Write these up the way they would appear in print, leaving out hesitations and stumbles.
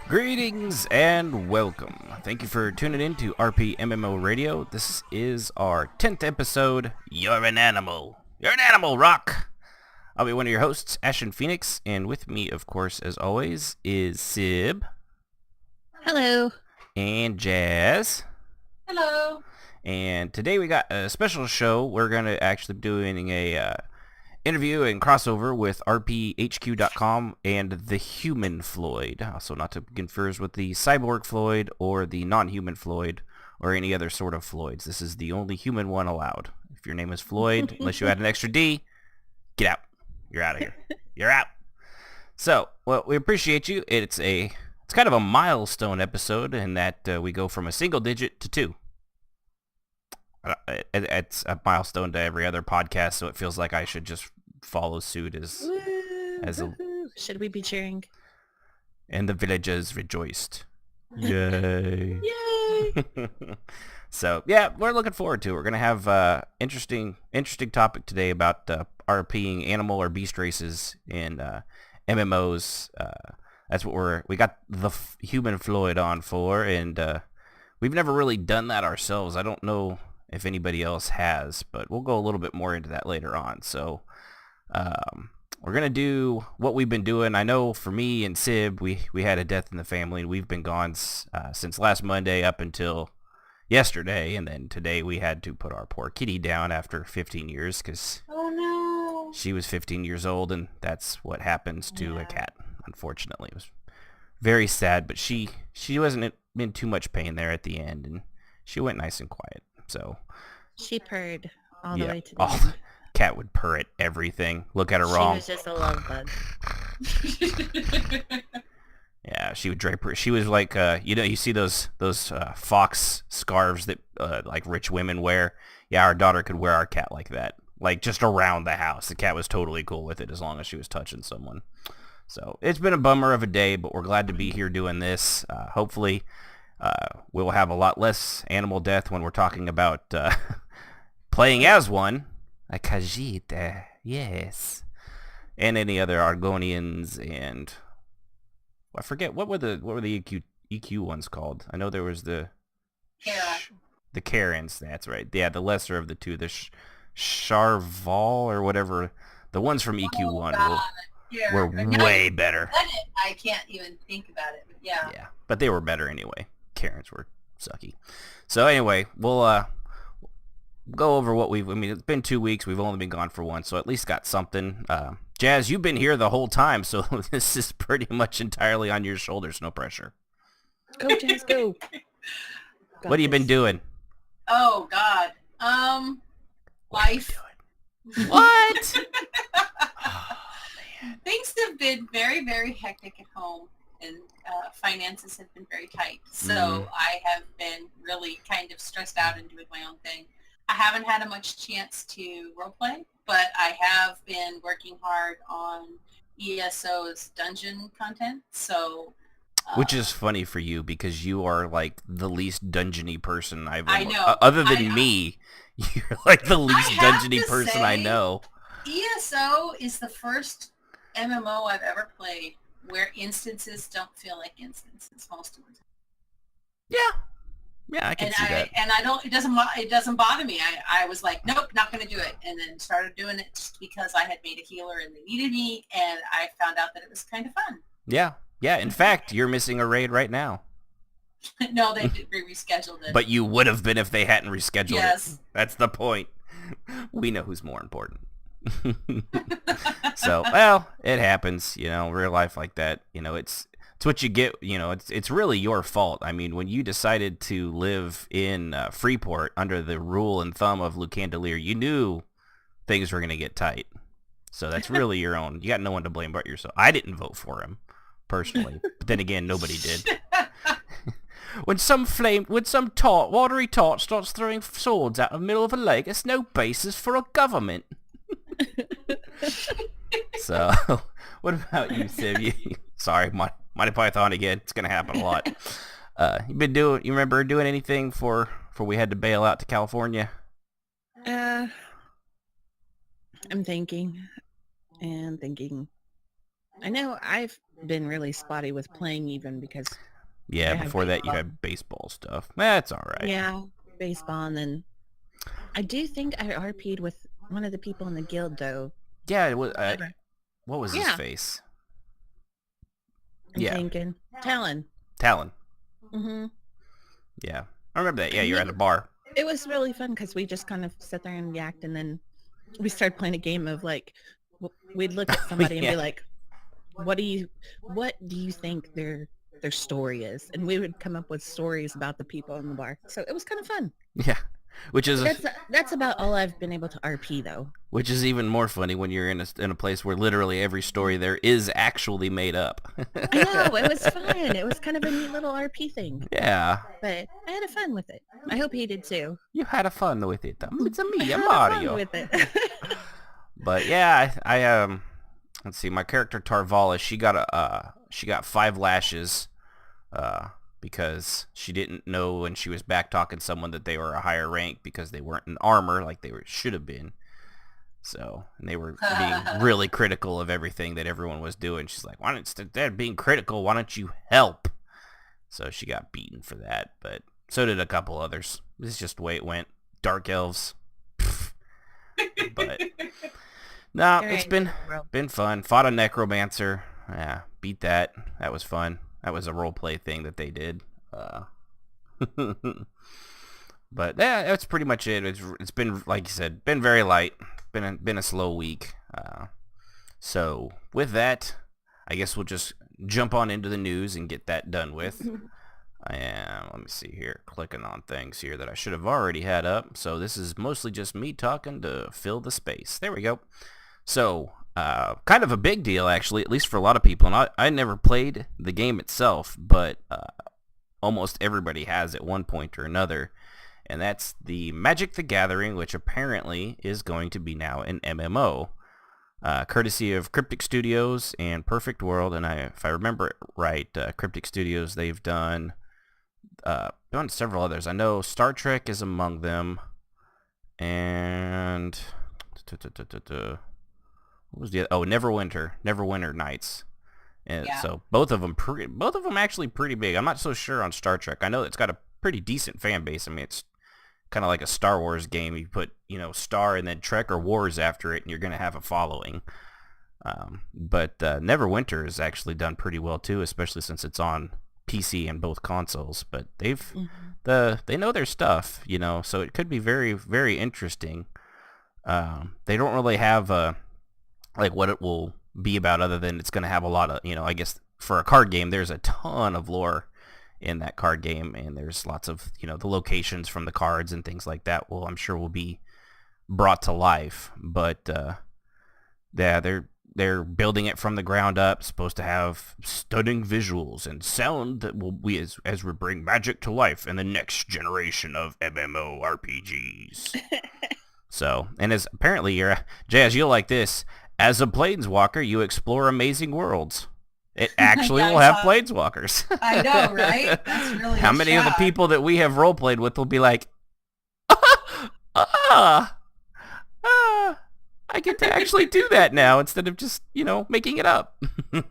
Greetings and welcome. Thank you for tuning in to RPMMORadio. This is our 10th episode, You're an Animal. You're an Animal, Rock! I'll be one of your hosts, Ashen Phoenix, and with me, of course, as always, is Sib. Hello. And Jazz. Hello. And today we got a special show. We're going to actually be doing a interview and crossover with RPHQ.com and TheHumanFloyd. Also not to be confused with the Cyborg Floyd or the non-human Floyd or any other sort of Floyds. This is the only human one allowed. If your name is Floyd, unless you add an extra D, get out. You're out of here. You're out. So, well, we appreciate you. It's kind of a milestone episode in that we go from a single digit to 2. It's a milestone to every other podcast, so it feels like I should just follow suit as a... Should we be cheering? And the villagers rejoiced. Yay. Yay. So, yeah, we're looking forward to it. We're going to have interesting topic today about RPing animal or beast races in MMOs. That's what we got the Human Floyd on for, and we've never really done that ourselves. I don't know if anybody else has, but we'll go a little bit more into that later on. So we're going to do what we've been doing. I know for me and Sib, we had a death in the family, and we've been gone since last Monday up until yesterday, and then today we had to put our poor kitty down after 15 years because she was 15 years old, and that's what happens to a cat, unfortunately. It was very sad, but she wasn't in too much pain there at the end, and she went nice and quiet. So she purred all the way to the end. Cat would purr at everything. Look at her wrong. She was just a love bug. Yeah, she would drape her. She was like, you see those fox scarves that like rich women wear. Yeah, our daughter could wear our cat like that, like just around the house. The cat was totally cool with it as long as she was touching someone. So it's been a bummer of a day, but we're glad to be here doing this. Hopefully. We'll have a lot less animal death when we're talking about playing as one. A Khajiit, yes. And any other Argonians and... I forget, what were the EQ ones called? I know there was the... the Karens, that's right. Yeah, the lesser of the two. The Sharval or whatever. The ones from EQ1 were way better. I can't even think about it, but yeah. Yeah, but they were better anyway. Karens were sucky. So anyway, we'll go over what it's been 2 weeks. We've only been gone for one, so at least got something. Jazz, you've been here the whole time, so this is pretty much entirely on your shoulders. No pressure. Go, Jazz, go. What have you been doing? Oh, God. Life. What? Oh, man. Things have been very, very hectic at home. And finances have been very tight. So I have been really kind of stressed out and doing my own thing. I haven't had much chance to roleplay, but I have been working hard on ESO's dungeon content. So, which is funny for you because you are like the least dungeony person I've ever... I know. Other than me, you're like the least dungeony person I know. ESO is the first MMO I've ever played where instances don't feel like instances most of the time. Yeah, I can see that. And it doesn't bother me. I was like, nope, not going to do it, and then started doing it just because I had made a healer and they needed me, and I found out that it was kind of fun. Yeah. In fact, you're missing a raid right now. No, they rescheduled it. But you would have been if they hadn't rescheduled it. That's the point. We know who's more important. So, well, it happens, real life like that. It's what you get. It's really your fault. I mean, when you decided to live in Freeport under the rule and thumb of Lucandelier, you knew things were going to get tight. So that's really your own. You got no one to blame but yourself. I didn't vote for him personally, but then again, nobody did. When some watery tart starts throwing swords out of the middle of a lake, it's no basis for a government. So, what about you, Sib? Sorry, Monty Python again. It's gonna happen a lot. You remember doing anything for we had to bail out to California? I'm thinking. I know I've been really spotty with playing even because Yeah, I have before that you baseball. had baseball stuff. That's all right. Yeah, baseball, and then I do think I RP'd with one of the people in the guild though. Yeah, it was. Remember? What was his Yeah. face? I'm Yeah. thinking Talon. Talon. Mm-hmm. Yeah, I remember that. Yeah, you're at a bar. It was really fun because we just kind of sat there and yacked, and then we started playing a game of like, we'd look at somebody and Yeah. be like, what do you think their story is? And we would come up with stories about the people in the bar. So it was kind of fun. Yeah, which is That's about all I've been able to RP though. which is even more funny when you're in a place where literally every story there is actually made up. I know, it was fun. It was kind of a neat little RP thing. Yeah, But I had fun with it. I hope he did too. you had a fun with it. It's a I me, had a fun Mario. with it. But yeah, I let's see, my character Tarvala, she got 5 lashes, because she didn't know when she was back talking to someone that they were a higher rank because they weren't in armor like they should have been. So, and they were being really critical of everything that everyone was doing. She's like, instead of being critical, why don't you help? So she got beaten for that, but so did a couple others. This is just the way it went. Dark elves. But no, it's been fun. Fought a necromancer. Yeah, beat that. That was fun. That was a roleplay thing that they did. But yeah, that's pretty much it. It's been, like you said, been very light. Been a slow week. So with that, I guess we'll just jump on into the news and get that done with. Let me see here, clicking on things here that I should have already had up. So this is mostly just me talking to fill the space. There we go. So, kind of a big deal, actually, at least for a lot of people. And I never played the game itself, but almost everybody has at one point or another. And that's the Magic the Gathering, which apparently is going to be now an MMO. Courtesy of Cryptic Studios and Perfect World. And if I remember it right, Cryptic Studios, they've done several others. I know Star Trek is among them. And what was the other? Neverwinter Nights. And Yeah. so both of them actually pretty big. I'm not so sure on Star Trek. I know it's got a pretty decent fan base. I mean, it's kind of like a Star Wars game. You put, Star and then Trek or Wars after it, and you're going to have a following. But Neverwinter has actually done pretty well too, especially since it's on PC and both consoles. But they know their stuff, so it could be very, very interesting. They don't really have like what it will be about, other than it's going to have a lot of, I guess for a card game, there's a ton of lore in that card game, and there's lots of, the locations from the cards and things like that I'm sure will be brought to life. But yeah, they're building it from the ground up, supposed to have stunning visuals and sound that will be as we bring magic to life in the next generation of MMORPGs. So, and as apparently Jazz, you'll like this. As a planeswalker, you explore amazing worlds. It actually will have planeswalkers. I know, right? That's really How many of the people that we have roleplayed with will be like, I get to actually do that now instead of just, making it up. But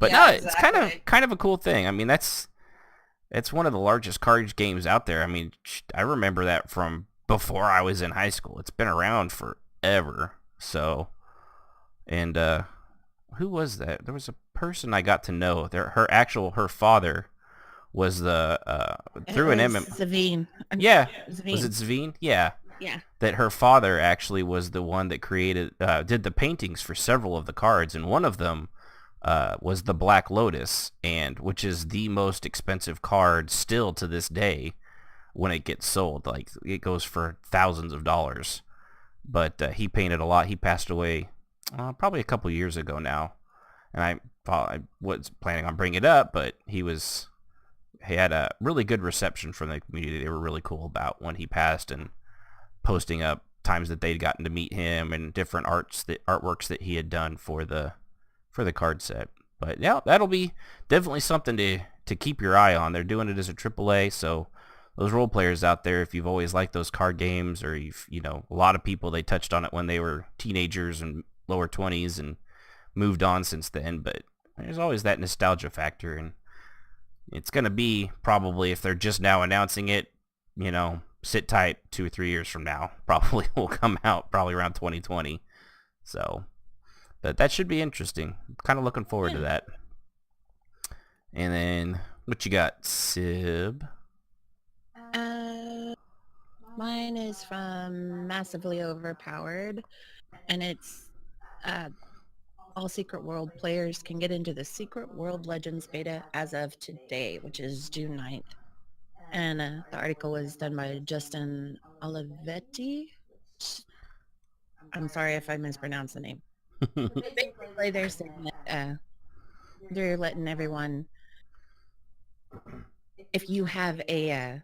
Yeah, no, exactly. it's kind of a cool thing. I mean, it's one of the largest card games out there. I mean, I remember that from before I was in high school. It's been around forever. So, and who was that? There was a person I got to know. Her father was the through an MM. Zavine. Yeah, Zavine. was it Zveen? Yeah. Yeah. That her father actually was the one that did the paintings for several of the cards, and one of them was the Black Lotus, which is the most expensive card still to this day when it gets sold. Like, it goes for thousands of dollars. But he painted a lot. He passed away probably a couple years ago now, and I was planning on bringing it up, but he had a really good reception from the community. They were really cool about when he passed and posting up times that they'd gotten to meet him and different artworks that he had done for the card set. But yeah, that'll be definitely something to keep your eye on. They're doing it as a AAA, so those role players out there, if you've always liked those card games, or a lot of people, they touched on it when they were teenagers and lower 20s and moved on since then. But there's always that nostalgia factor, and it's going to be probably, if they're just now announcing it, sit tight 2 or 3 years from now. Probably will come out probably around 2020. So, but that should be interesting. Kind of looking forward to that. And then, what you got, Sib? Mine is from Massively Overpowered, and it's all Secret World players can get into the Secret World Legends beta as of today, which is June 9th. And the article was done by Justin Olivetti. I'm sorry if I mispronounced the name. Basically, they're saying that they're letting everyone, if you have a,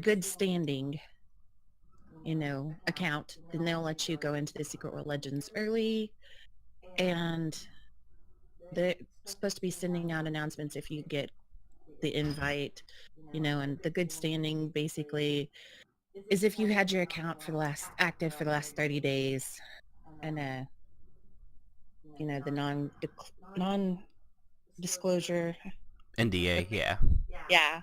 good standing, account, then they'll let you go into the Secret World Legends early, and they're supposed to be sending out announcements if you get the invite, and the good standing basically is if you had your account active for the last 30 days, and the non-disclosure NDA, yeah,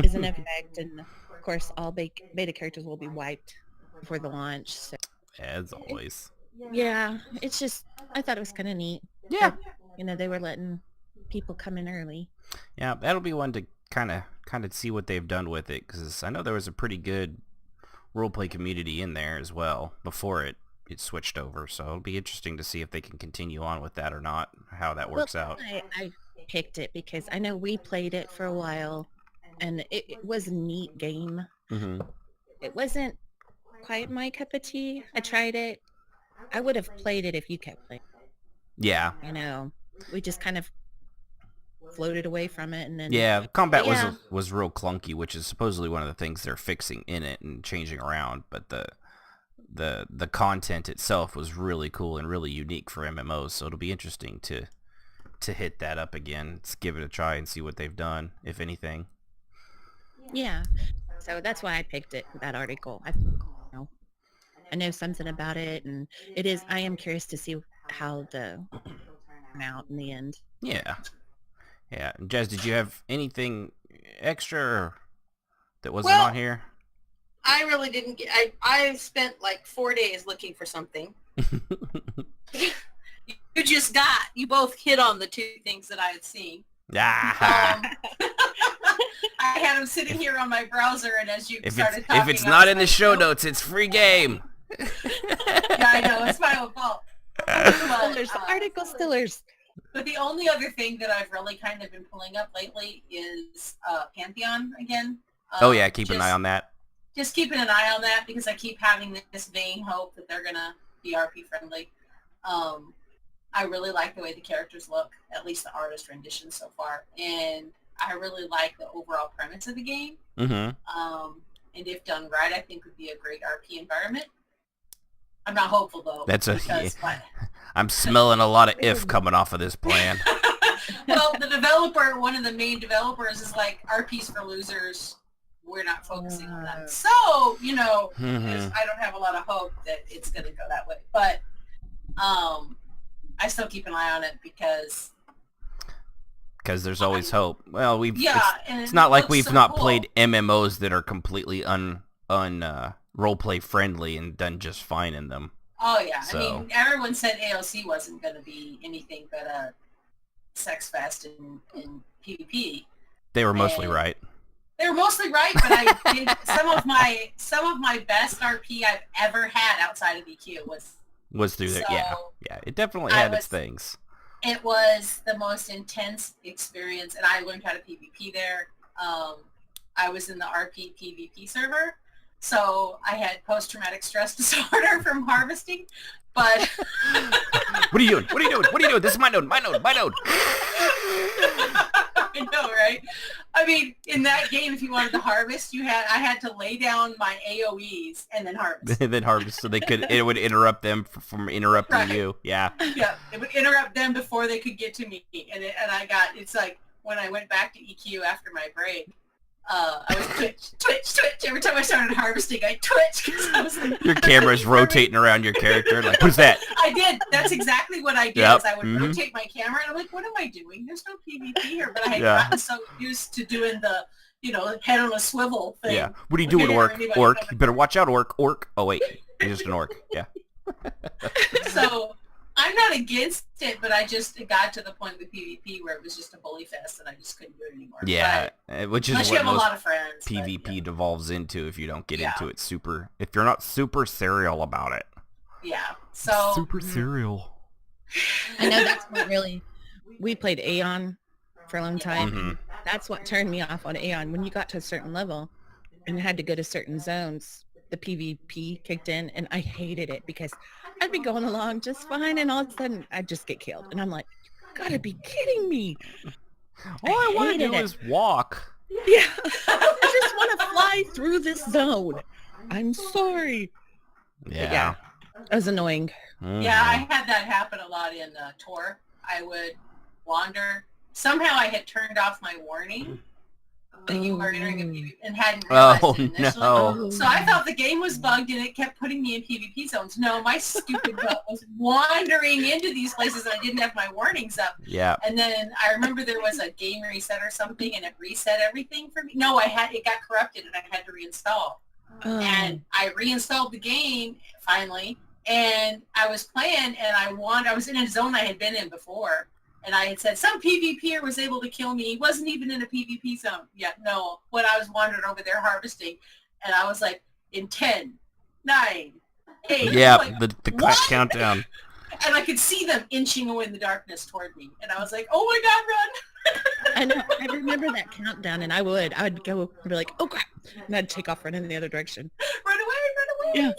is in effect, and of course all beta characters will be wiped before the launch. So as always. Yeah, it's just, I thought it was kind of neat. Yeah. That, they were letting people come in early. Yeah, that'll be one to kind of see what they've done with it, because I know there was a pretty good roleplay community in there as well before it switched over. So it'll be interesting to see if they can continue on with that or not, how that works out. I picked it because I know we played it for a while, and it was a neat game. Mm-hmm. It wasn't quite my cup of tea. I tried it. I would have played it if you kept playing. Yeah. We just kind of floated away from it, and then the combat was real clunky, which is supposedly one of the things they're fixing in it and changing around. But the content itself was really cool and really unique for MMOs. So it'll be interesting to hit that up again. Let's give it a try and see what they've done, if anything. Yeah. So that's why I picked it. That article. I know something about it, and I am curious to see how the turn out in the end. Yeah. Jez, did you have anything extra that wasn't on here? I really didn't get. I spent like 4 days looking for something. You both hit on the two things that I had seen. Ah. I had them sitting here on my browser, and as you started talking, if it's not in the show notes, it's free game. Yeah, I know, it's my own fault. Article stillers. But the only other thing that I've really kind of been pulling up lately is Pantheon again. Keep an eye on that. Just keeping an eye on that, because I keep having this vain hope that they're gonna be RP friendly. I really like the way the characters look, at least the artist rendition so far, and I really like the overall premise of the game. Mm-hmm. And if done right, I think would be a great RP environment. I'm not hopeful though. I'm smelling a lot of if coming off of this plan. Well, one of the main developers is like, RPs for losers. We're not focusing on that. So, Mm-hmm. I don't have a lot of hope that it's going to go that way. But I still keep an eye on it because there's always hope. Well, it's it not like we've so not cool. played MMOs that are completely roleplay friendly and done just fine in them. Oh yeah, So. I mean, everyone said AOC wasn't going to be anything but a sex fest in PvP. They were mostly right. They were mostly right, but I did some of my best RP I've ever had outside of EQ Was through there. So, Yeah. It definitely had its things. It was the most intense experience, and I learned how to PvP there. I was in the RP PvP server, so I had post-traumatic stress disorder from harvesting, but... What are you doing? This is my node. I know, right? I mean, in that game, if you wanted to harvest, I had to lay down my AoEs and then harvest. So it would interrupt them from interrupting Right. you. Yeah. Yeah, it would interrupt them before they could get to me, it's like when I went back to EQ after my break, I was twitch. Every time I started harvesting, I twitch because I was like, Your camera's rotating around your character. Like, what's that? I did. That's exactly what I did. Yep. Is I would Mhm. rotate my camera, and I'm like, what am I doing? There's no PvP here. But I had Yeah. gotten so used to doing the, head on a swivel thing. Yeah. What are you doing, Here, orc? anybody Orc. come You better watch out, orc. Orc. Oh, wait. You're just an orc. Yeah. So I'm not against it, but I just got to the point with PvP where it was just a bully fest, and I just couldn't do it anymore. Yeah. Which is Unless you what have a most lot of friends. but, PvP devolves into if you don't get Yeah. into it super. If you're not super serial about it. Yeah. So Super serial. I know that's what really, we played Aeon for a long time. Mhm. That's what turned me off on Aeon. When you got to a certain level and had to go to certain zones, the PvP kicked in, and I hated it because I'd be going along just fine, and all of a sudden I'd just get killed. And I'm like, you gotta be kidding me. All I want to hated do it. is walk. Yeah. I just want to fly through this zone. I'm sorry. Yeah. It was annoying. Mhm. yeah, I had that happen a lot in Tor. I would wander. Somehow I had turned off my warning that you were entering a PvP and hadn't realized Oh, it initially. no. So I thought the game was bugged and it kept putting me in PvP zones. No, my stupid butt was wandering into these places and I didn't have my warnings up. Yeah. And then I remember there was a game reset or something and it reset everything for me. No, it got corrupted and I had to reinstall. And I reinstalled the game finally, and I was playing, and I was in a zone I had been in before, and I had said some PvPer was able to kill me. He wasn't even in a PvP zone. Yeah, no. When I was wandering over there harvesting, and I was like, in 10, 9, 8. Yeah. Like, The what? countdown. And I could see them inching away in the darkness toward me, and I was like, oh my God, run! I know. I remember that countdown, and I would go and be like, oh crap, and I'd take off running in the other direction. Run away, run away!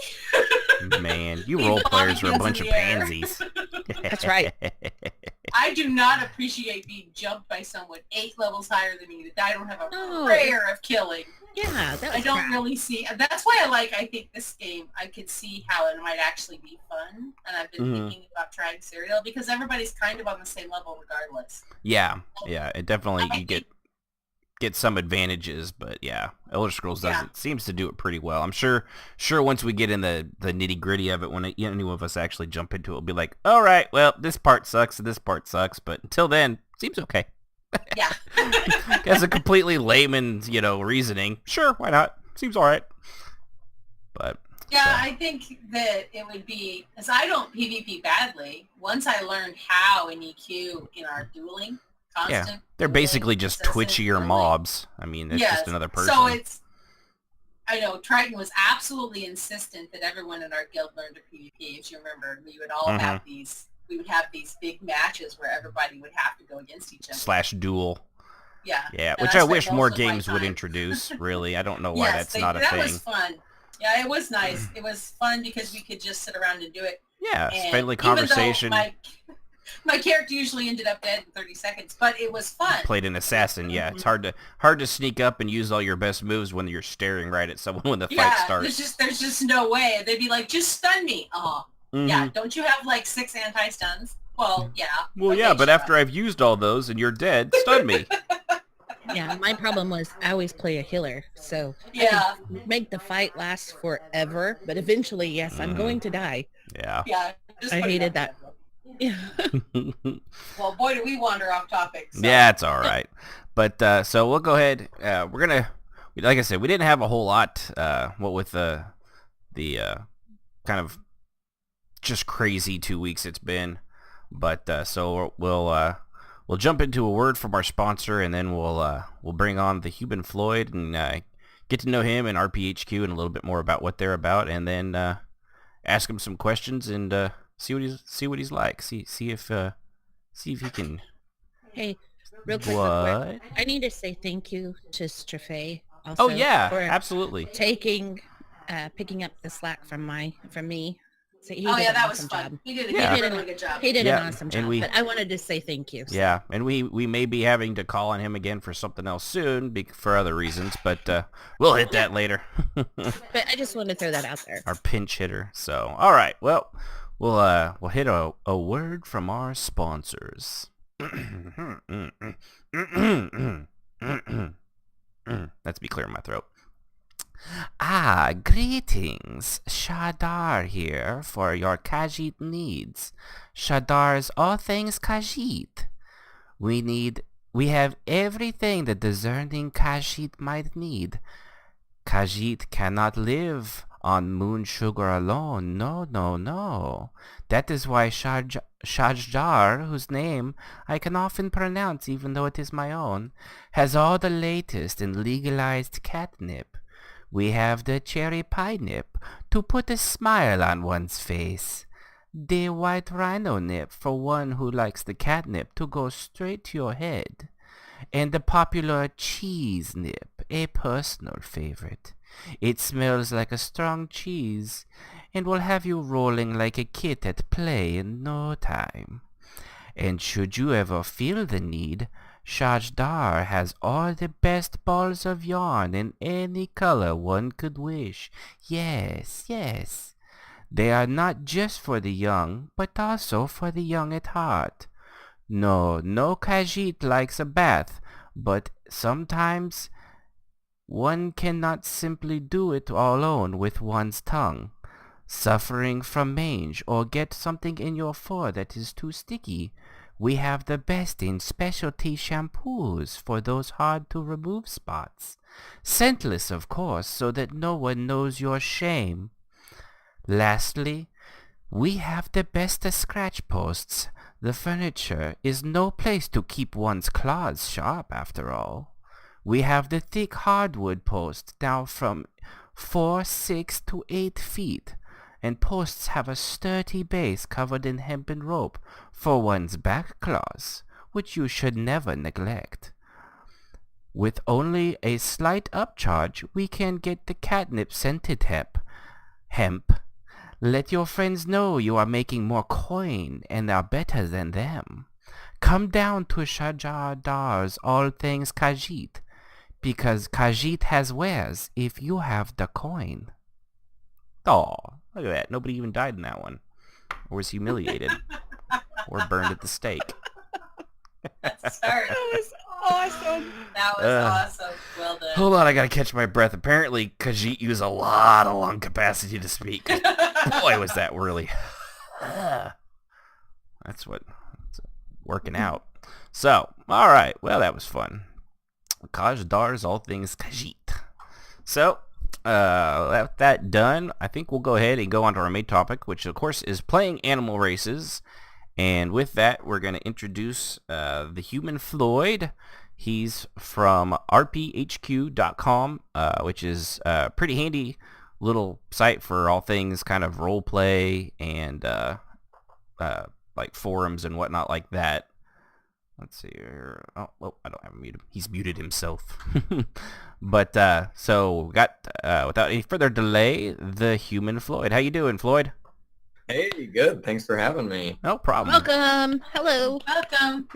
Yeah. Man, you Leave role the players are a hands bunch in of the air. pansies. That's right. I do not appreciate being jumped by someone 8 levels higher than me that I don't have a No. prayer of killing. Yeah, that was I don't crap. really see. That's why I think this game, I could see how it might actually be fun. And I've been Mhm. thinking about trying Serial because everybody's kind of on the same level regardless. Yeah. It definitely, I you get some advantages, but yeah, Elder Scrolls Yeah. seems to do it pretty well. I'm sure once we get in the nitty gritty of it, when any of us actually jump into it, we'll be like, all right, well, this part sucks and this part sucks, but until then, seems okay. Yeah. As a completely layman's, reasoning, sure, why not? Seems all right. But Yeah, so, I think that it would be, because I don't PvP badly, once I learned how in EQ in our dueling, constant. they're dueling, basically just incessant twitchier dueling. mobs. I mean, it's just another person. So I know Triton was absolutely insistent that everyone in our guild learned to PvP. If you remember, we would all have these big matches where everybody would have to go against each other. / duel. Yeah. Yeah, And which I I spent wish most more of my games would time- introduce, really. I don't know why Yes, that's not a that thing. was fun. Yeah, it was nice. It was fun because we could just sit around and do it. Yeah, And friendly even though conversation. My character usually ended up dead in 30 seconds, but it was fun. Played an assassin, yeah. It's hard to sneak up and use all your best moves when you're staring right at someone when the fight starts. There's just no way. They'd be like, just stun me. Oh, yeah. Mhm. Don't you have like 6 anti-stuns? Well, yeah. Well, Okay, yeah, but sure. after I've used all those and you're dead, stun me. Yeah, my problem was I always play a healer, so Yeah, make the fight last forever. But eventually, yes, I'm going to die. Yeah. yeah. Just I put it hated out that. there. Yeah. Well, boy, do we wander off topic. So. Yeah, it's all right. But so we'll go ahead. We're gonna, like I said, we didn't have a whole lot. What with the kind of just crazy 2 weeks it's been. But so we'll jump into a word from our sponsor, and then we'll bring on TheHumanFloyd and get to know him and RPHQ and a little bit more about what they're about, and then ask him some questions and see what he's like. See if he can. Hey, real quick, What? I need to say thank you to Strafe. Oh yeah, for absolutely. picking up the slack from me. So he Oh did yeah, an that was awesome fun. job. He did Yeah. a really good job. He did Yeah, an awesome and job. we- But I wanted to say thank you. So. Yeah, and we may be having to call on him again for something else soon, for other reasons, but we'll hit that later. But I just wanted to throw that out there. Our pinch hitter. So, all right. Well, we'll hit a word from our sponsors. Let's be clear in my throat. Ah, greetings. Shadar here for your Khajiit needs. Shadar's all things Khajiit. We have everything the discerning Khajiit might need. Khajiit cannot live on moon sugar alone. No, no, no. That is why Shajjar, whose name I can often pronounce even though it is my own, has all the latest in legalized catnip. We have the cherry pie nip to put a smile on one's face. The white rhino nip for one who likes the catnip to go straight to your head. And the popular cheese nip, a personal favorite. It smells like a strong cheese and will have you rolling like a kid at play in no time. And should you ever feel the need, Shajdar has all the best balls of yarn in any color one could wish. Yes, yes. They are not just for the young, but also for the young at heart. No Khajiit likes a bath, but sometimes one cannot simply do it all alone with one's tongue. Suffering from mange or get something in your fur that is too sticky, we have the best in specialty shampoos for those hard-to-remove spots. Scentless, of course, so that no one knows your shame. Lastly, we have the best of scratch posts. The furniture is no place to keep one's claws sharp, after all. We have the thick hardwood posts down from 4, 6 to 8 feet, and posts have a sturdy base covered in hempen rope for one's back claws, which you should never neglect. With only a slight upcharge, we can get the catnip scented hemp. Let your friends know you are making more coin and are better than them. Come down to Shajadar's All Things Khajiit, because Khajiit has wares if you have the coin. Aw, look at that. Nobody even died in that one. Or was humiliated. Or burned at the stake. Sorry. That was awesome. That was awesome. Well done. Hold on, I gotta catch my breath. Apparently, Khajiit use a lot of lung capacity to speak. Boy, was that really... That's working out. So, alright. Well, that was fun. Kajdar's All Things Khajiit. So, with that done, I think we'll go ahead and go on to our main topic, which of course is playing animal races. And with that, we're going to introduce TheHumanFloyd. He's from RPHQ.com, which is a pretty handy little site for all things kind of role play and like forums and whatnot like that. Let's see here. Oh, well, I don't have him muted. He's muted himself. But so we got without any further delay, TheHumanFloyd. How you doing, Floyd? Hey, good. Thanks for having me. No problem. Welcome. Hello. Welcome.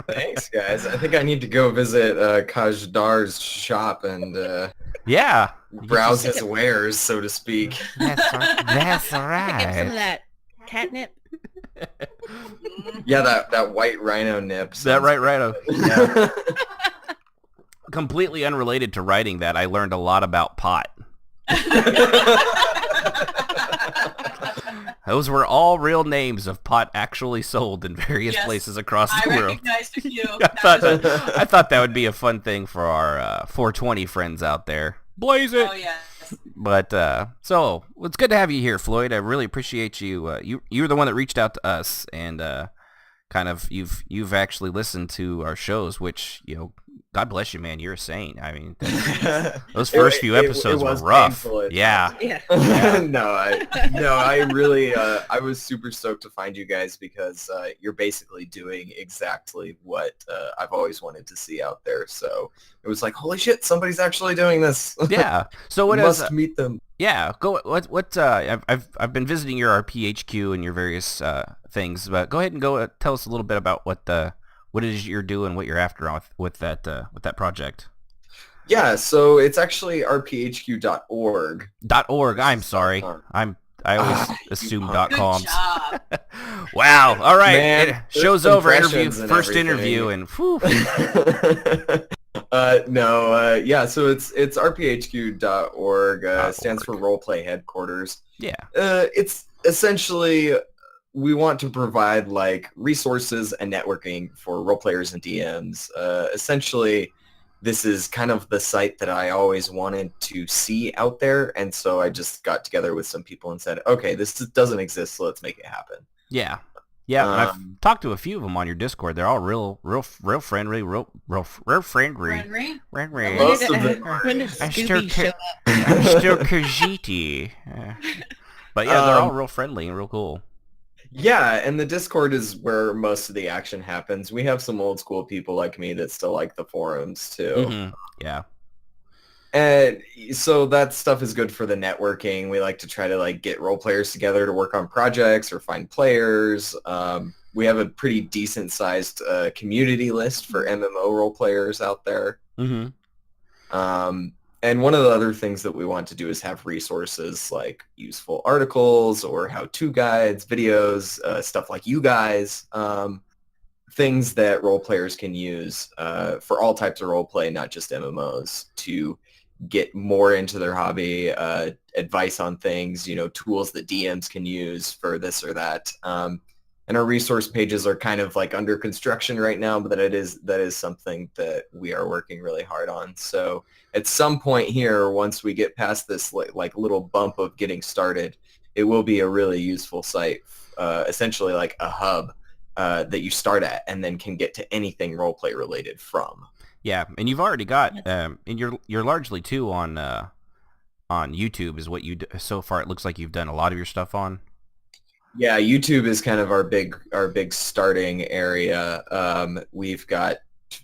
Thanks, guys. I think I need to go visit Kajdar's shop and Yeah. browse his wares, so to speak. That's Pick up some of right. that catnip. Yeah, that white rhino nip. That right, right. Yeah. Completely unrelated to writing that, I learned a lot about pot. Those were all real names of pot actually sold in various Yes, places across I the world. recognized a few. I thought that would be a fun thing for our 420 friends out there. Blaze it! Oh, yes. But so it's good to have you here, Floyd. I really appreciate you. You're the one that reached out to us, and kind of you've actually listened to our shows, which God bless you, man. You're a saint. I mean, those first few episodes were rough. Painful. Yeah. Yeah. No, I really, I was super stoked to find you guys because you're basically doing exactly what I've always wanted to see out there. So it was like, holy shit, somebody's actually doing this. Yeah. So what Must meet them. Yeah. Go. What? I've been visiting your RPHQ and your various things, but go ahead and tell us a little bit about what it is you're doing, what you're after with that project. Yeah, so it's actually rphq.org. .org. I'm sorry. I always assume Good .com. job. Wow. All right. Man, Show's there's over. impressions and First everything. interview, and whew. No, yeah, so it's rphq.org, stands for .org. Roleplay Headquarters. Yeah. It's essentially, we want to provide like resources and networking for role players and DMs. Essentially, this is kind of the site that I always wanted to see out there, and so I just got together with some people and said, okay, this doesn't exist, so let's make it happen. Yeah. Yeah, and I've Um, talked to a few of them on your Discord. They're all real friendly, real friendly. Henry? Friendly. Most of them When does I Scooby still show up? I'm still Khajiit. But yeah, they're all real friendly and real cool. Yeah, and the Discord is where most of the action happens. We have some old school people like me that still like the forums too. Mm-hmm. Yeah. And so that stuff is good for the networking. We like to try to like get role players together to work on projects or find players. We have a pretty decent sized community list for MMO role players out there. Mm-hmm. And one of the other things that we want to do is have resources like useful articles or how-to guides, videos, stuff like you guys, things that role players can use for all types of role play, not just MMOs, to get more into their hobby, advice on things, tools that DMs can use for this or that. And our resource pages are kind of like under construction right now, but that is something that we are working really hard on. So at some point here, once we get past this like little bump of getting started, it will be a really useful site, essentially like a hub that you start at and then can get to anything roleplay related from. Yeah, and you've already got, and you're largely too on YouTube is what you do. So far. It looks like you've done a lot of your stuff on. Yeah, YouTube is kind of our big starting area. We've got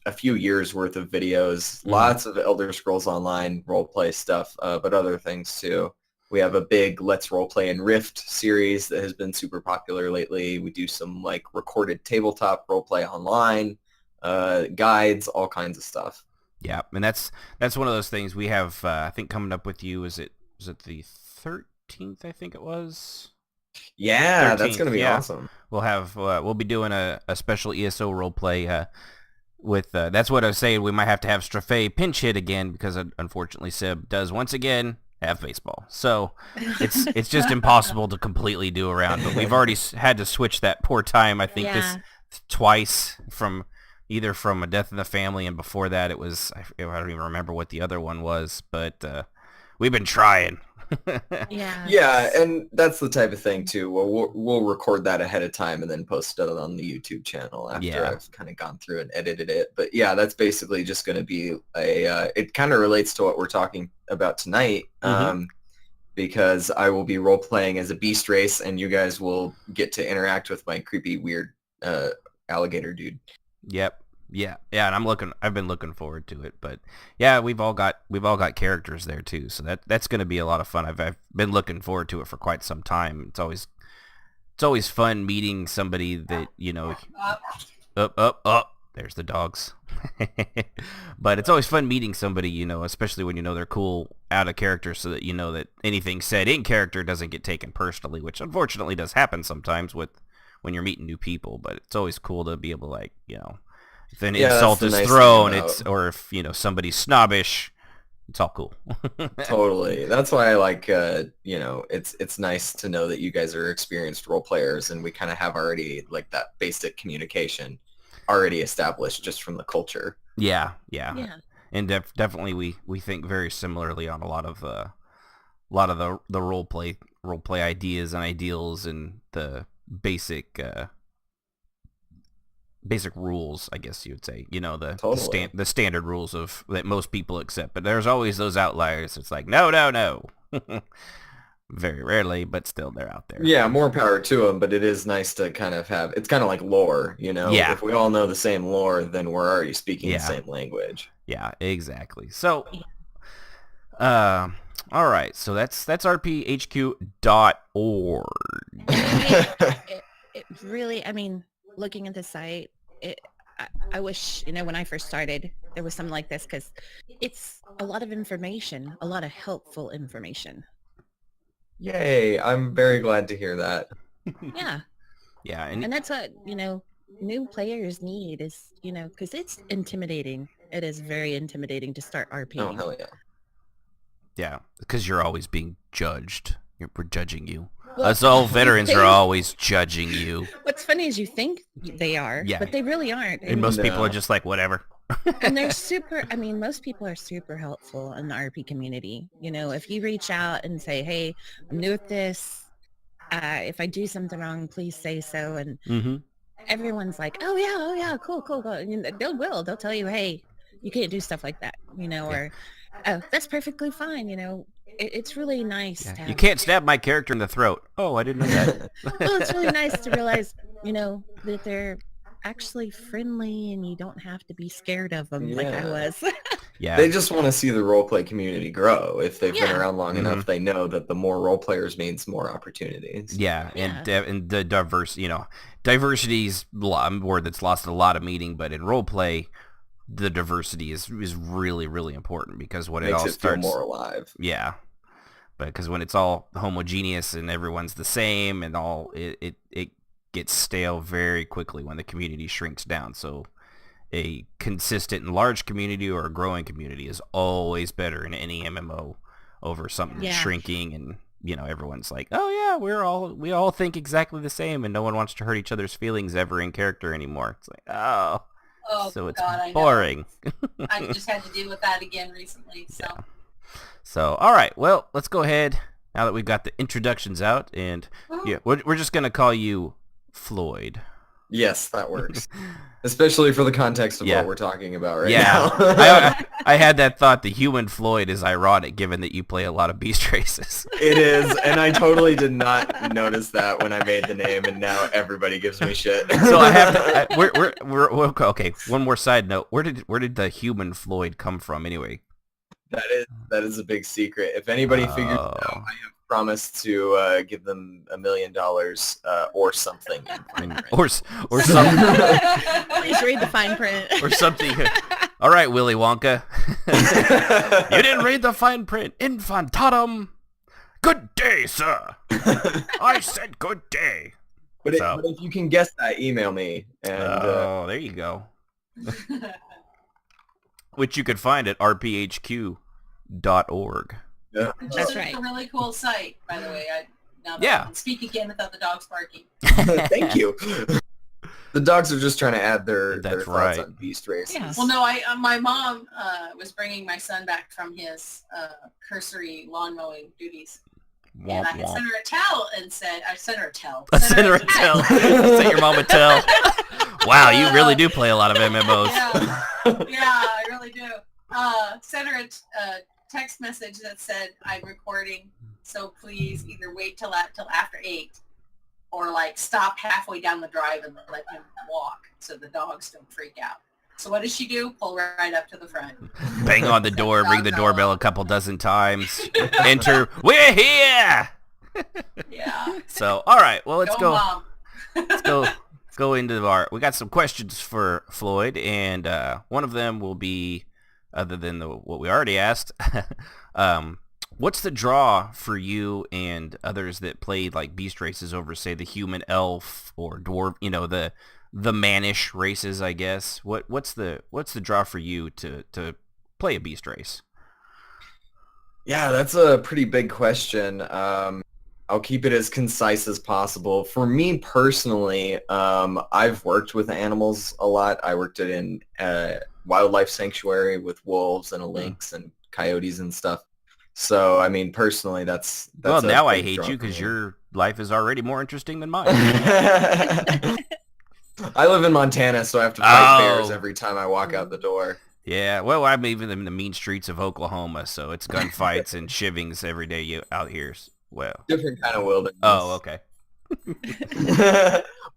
a few years worth of videos, lots of Elder Scrolls Online roleplay stuff, but other things too. We have a big Let's Roleplay in Rift series that has been super popular lately. We do some like recorded tabletop roleplay online, guides, all kinds of stuff. Yeah, and that's one of those things we have. I think coming up with you was it the 13th? I think it was. Yeah, 13th, that's gonna be awesome. We'll be doing a special ESO roleplay with that's what I was saying. We might have to have Strafe pinch hit again because unfortunately Sib does once again have baseball, so it's just impossible to completely do around. But we've already had to switch that poor time. I think this twice from either from a death in the family and before that it was I don't even remember what the other one was, but we've been trying. Yeah, and that's the type of thing too. We'll record that ahead of time and then post it on the YouTube channel after I've kind of gone through and edited it. But yeah, that's basically just going to be it kind of relates to what we're talking about tonight, because I will be role playing as a beast race, and you guys will get to interact with my creepy, weird alligator dude. Yep. Yeah, and I've been looking forward to it, but yeah, we've all got characters there too, so that's going to be a lot of fun. I've been looking forward to it for quite some time. It's always fun meeting somebody that there's the dogs. But it's always fun meeting somebody, especially when they're cool out of character, so that that anything said in character doesn't get taken personally, which unfortunately does happen sometimes when you're meeting new people. But it's always cool to be able to if an insult is thrown, or if somebody's snobbish, it's all cool. Totally. That's why I like it's nice to know that you guys are experienced role players, and we kind of have already like that basic communication already established just from the culture. Yeah. And definitely we think very similarly on a lot of the role play ideas and ideals and the basic rules, I guess you would say, the standard rules of that most people accept. But there's always those outliers. It's like, no. Very rarely, but still they're out there. Yeah, more power to them, but it is nice to kind of have, it's kind of like lore, Yeah. If we all know the same lore, then we're already speaking the same language. Yeah, exactly. So, all right, so that's rphq.org. It really, looking at the site, I wish, when I first started, there was something like this, because it's a lot of information, a lot of helpful information. Yay, I'm very glad to hear that. Yeah. Yeah. And that's what, new players need is, because it's intimidating It is very intimidating to start Oh, RPing. hell yeah. Yeah, because you're always being judged. We're judging you. Well, Us old veterans they- are always judging you. What's funny is you think they are, Yeah. but they really aren't. And most people are No. just like, whatever. And they're super, I mean, most people are super helpful in the RP community. You know, if you reach out and say, hey, I'm new at this. If I do something wrong, please say so. And Mm-hmm. everyone's like, oh yeah, cool. And they'll tell you, hey, you can't do stuff like that, you know, Yeah. or, oh, that's perfectly fine. You know, it's really nice. Yeah. To You have, can't stab my character in the throat. Oh, I didn't know that. well, it's really nice to realize, you know, that they're actually friendly and you don't have to be scared of them like I Yeah. was. Yeah. They just want to see the roleplay community grow. If they've been Yeah. around long enough, they know that the more role players means more opportunities. Yeah, and the diversity is a word that's lost a lot of meaning, but in role play, the diversity is really, really important because when it Makes all it starts, feel more alive. yeah, but because when it's all homogeneous and everyone's the same and all, it gets stale very quickly when the community shrinks down. So a consistent and large community or a growing community is always better in any MMO over something that's Yeah. shrinking and, you know, everyone's like, oh yeah, we all think exactly the same and no one wants to hurt each other's feelings ever in character anymore. It's like, oh, Oh, so it's God, I know. boring. I just had to deal with that again recently. So Yeah. So, all right, well, let's go ahead now that we've got the introductions out and yeah, we're just going to call you Floyd. Yes, that works. Especially for the context of Yeah. what we're talking about right Yeah, now. I had that thought. The HumanFloyd is ironic, given that you play a lot of beast races. It is, and I totally did not notice that when I made the name, and now everybody gives me shit. So I have. We're okay. One more side note. Where did the HumanFloyd come from anyway? That is a big secret. If anybody figures it out, I have promised to give them $1 million or something. Or something Please read the fine print. or something. All right, Willy Wonka. You didn't read the fine print. Infantatum. Good day, sir. I said good day. But if you can guess that, email me. And Oh, there you go. Which you could find at rphq.org. yeah. Which That's is right. a really cool site, by the way. Now that Yeah. I can speak again without the dogs barking. Thank you. The dogs are just trying to add their That's thoughts right. on beast races. Yeah. Well, no, my mom was bringing my son back from his cursory lawn mowing duties. And Womp I had womp. sent her a towel and said, I sent her a towel. I sent her a tell. Sent your mom a tell. Wow, you really do play a lot of MMOs. Yeah, I really do. Sent her a text message that said, I'm recording, so please either wait till after 8 or like stop halfway down the drive and let him walk so the dogs don't freak out. So what does she do? Pull right up to the front. Bang on the door, ring the doorbell a couple dozen times. Enter, we're here! Yeah. So, all right, well, let's go. Mom. Let's go into we got some questions for Floyd, and one of them will be, other than what we already asked, what's the draw for you and others that played like beast races over, say, the human elf or dwarf, you know, the manish races, I guess? What's the draw for you to play a beast race? Yeah, that's a pretty big question. I'll keep it as concise as possible. For me personally, I've worked with animals a lot. I worked in a wildlife sanctuary with wolves and lynx and coyotes and stuff. So, I mean, personally, that's Well, a now I big hate draw you for because me. your life is already more interesting than mine. I live in Montana, so I have to fight bears Oh. every time I walk out the door. Yeah, well, I'm even in the mean streets of Oklahoma, so it's gunfights and shivings every day out here. Well, Different kind of wilderness. oh, okay.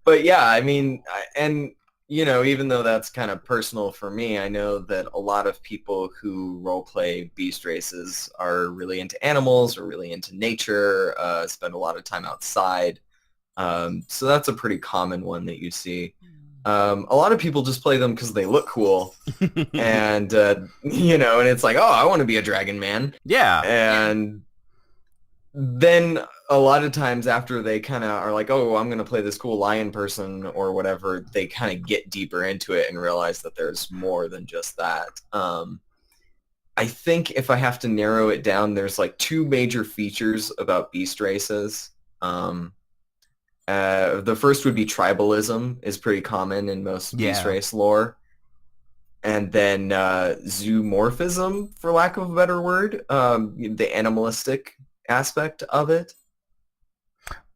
But yeah, I mean, and you know, even though that's kind of personal for me, I know that a lot of people who roleplay beast races are really into animals or really into nature, spend a lot of time outside. So that's a pretty common one that you see. A lot of people just play them because they look cool, and you know, and it's like, oh, I want to be a dragon man. Yeah. And then a lot of times after they kind of are like, oh, I'm going to play this cool lion person or whatever, they kind of get deeper into it and realize that there's more than just that. I think if I have to narrow it down, there's like two major features about beast races. The first would be tribalism is pretty common in most beast race lore. And then zoomorphism, for lack of a better word, the animalistic aspect of it.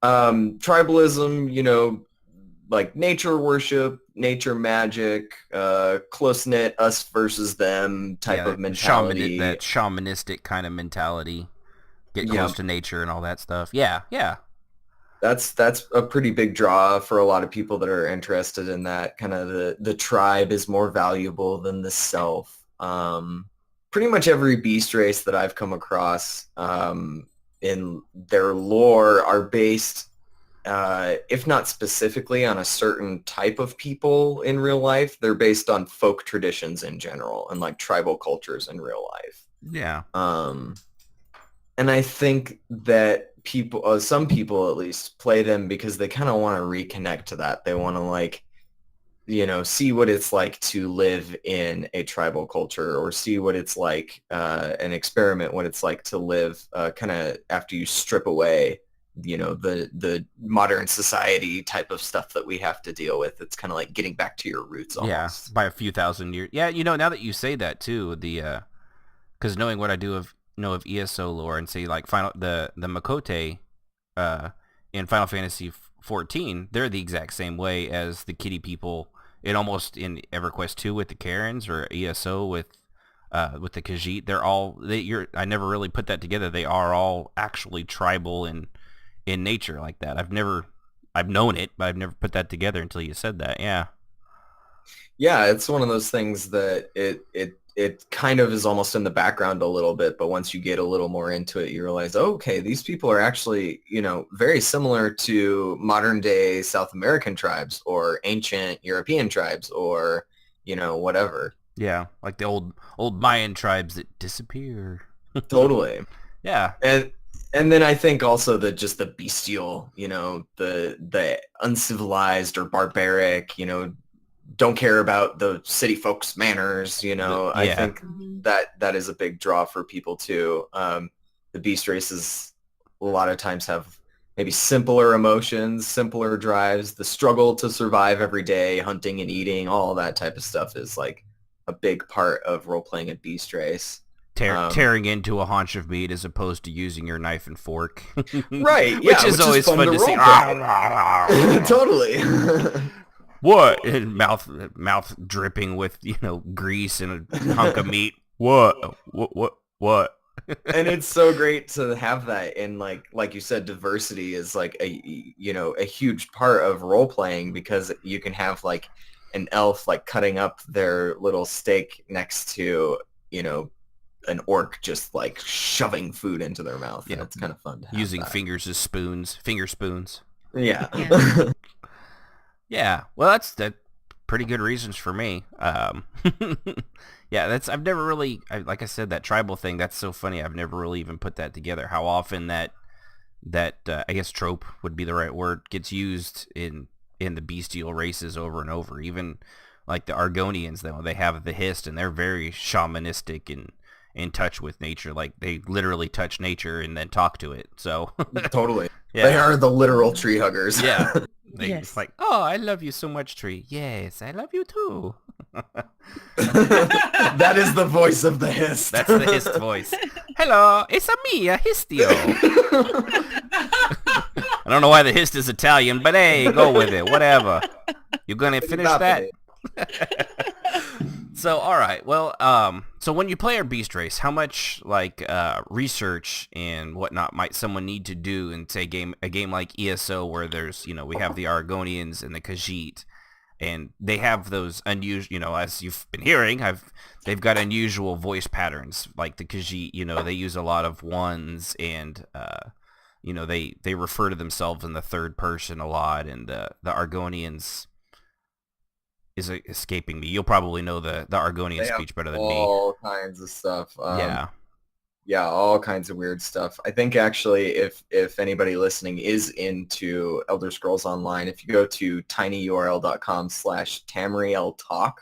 Tribalism, you know, like nature worship, nature magic, close-knit us versus them type of mentality. That shamanistic kind of mentality. Get close to nature and all that stuff. Yeah. That's a pretty big draw for a lot of people that are interested in that. Kind of the tribe is more valuable than the self. Pretty much every beast race that I've come across in their lore are based, if not specifically on a certain type of people in real life, they're based on folk traditions in general and like tribal cultures in real life. Yeah. And I think that people, some people at least, play them because they kind of want to reconnect to that. They want to like, you know, see what it's like to live in a tribal culture or see what it's like and experiment what it's like to live kind of after you strip away, you know, the modern society type of stuff that we have to deal with. It's kind of like getting back to your roots almost. Yeah, by a few thousand years. Yeah, you know, now that you say that too, the because knowing what I know of ESO lore and say like the Makote in Final Fantasy 14, they're the exact same way as the kitty people in EverQuest 2 with the Karens or ESO with the Khajiit. I never really put that together. They are all actually tribal in nature like that. I've known it, but I've never put that together until you said that. Yeah. Yeah, it's one of those things that it kind of is almost in the background a little bit, but once you get a little more into it, you realize, oh, okay, these people are actually, you know, very similar to modern day South American tribes or ancient European tribes or, you know, whatever. Yeah, like the old Mayan tribes that disappear. Totally. Yeah. And then I think also that just the bestial, you know, the uncivilized or barbaric, you know, don't care about the city folks' manners, you know. I think that is a big draw for people too. The beast races a lot of times have maybe simpler emotions, simpler drives. The struggle to survive every day, hunting and eating, all that type of stuff is like a big part of role-playing a beast race. Tearing into a haunch of meat as opposed to using your knife and fork. Right, yeah. which is always fun to see. Totally. What? And mouth dripping with, you know, grease and a hunk of meat. What? And it's so great to have that. And like you said, diversity is like a huge part of role playing, because you can have like an elf like cutting up their little steak next to, you know, an orc just like shoving food into their mouth. Yeah, and it's kind of fun to have using that. fingers as spoons, finger spoons. Yeah. Yeah, well, that's pretty good reasons for me. Yeah, I've never really, like I said, that tribal thing, that's so funny. I've never really even put that together. How often that I guess trope would be the right word, gets used in the bestial races over and over. Even like the Argonians, though, they have the Hist, and they're very shamanistic and in touch with nature. Like they literally touch nature and then talk to it. So Totally. Yeah. They are the literal tree huggers. Yeah. It's like, oh, I love you so much, tree. Yes, I love you too. That is the voice of the Hist. That's the Hist voice. Hello, it's me, a Histio. I don't know why the Hist is Italian, but hey, go with it. Whatever. You gonna finish that? So, all right. Well, so when you play our beast race, how much like research and whatnot might someone need to do in say a game like ESO, where there's, you know, we have the Argonians and the Khajiit, and they have those unusual, you know, as you've been hearing, they've got unusual voice patterns. Like the Khajiit, you know, they use a lot of ones, and you know, they refer to themselves in the third person a lot, and the Argonians is escaping me. You'll probably know the Argonian speech better than me. All kinds of stuff. Yeah, all kinds of weird stuff. I think actually if anybody listening is into Elder Scrolls Online, if you go to tinyurl.com/tamrieltalk,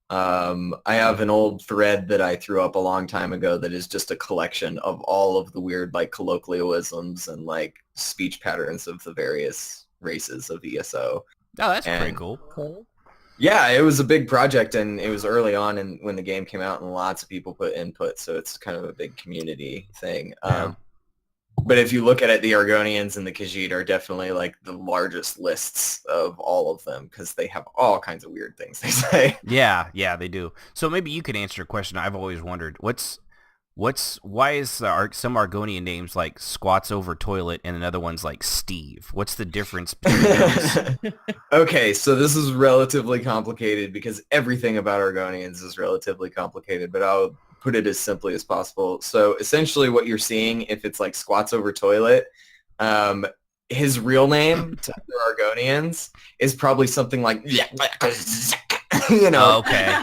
I have an old thread that I threw up a long time ago that is just a collection of all of the weird like colloquialisms and like speech patterns of the various races of ESO. Oh, that's pretty And cool. Cool. yeah, it was a big project, and it was early on and when the game came out, and lots of people put input, so it's kind of a big community thing. Yeah. But if you look at it, the Argonians and the Khajiit are definitely like the largest lists of all of them because they have all kinds of weird things they say. Yeah, they do. So maybe you could answer a question I've always wondered. Why is some Argonian names like Squats Over Toilet and another one's like Steve? What's the difference between those? Okay, so this is relatively complicated because everything about Argonians is relatively complicated, but I'll put it as simply as possible. So essentially what you're seeing, if it's like Squats Over Toilet, his real name to other Argonians is probably something like, you know. Oh, okay.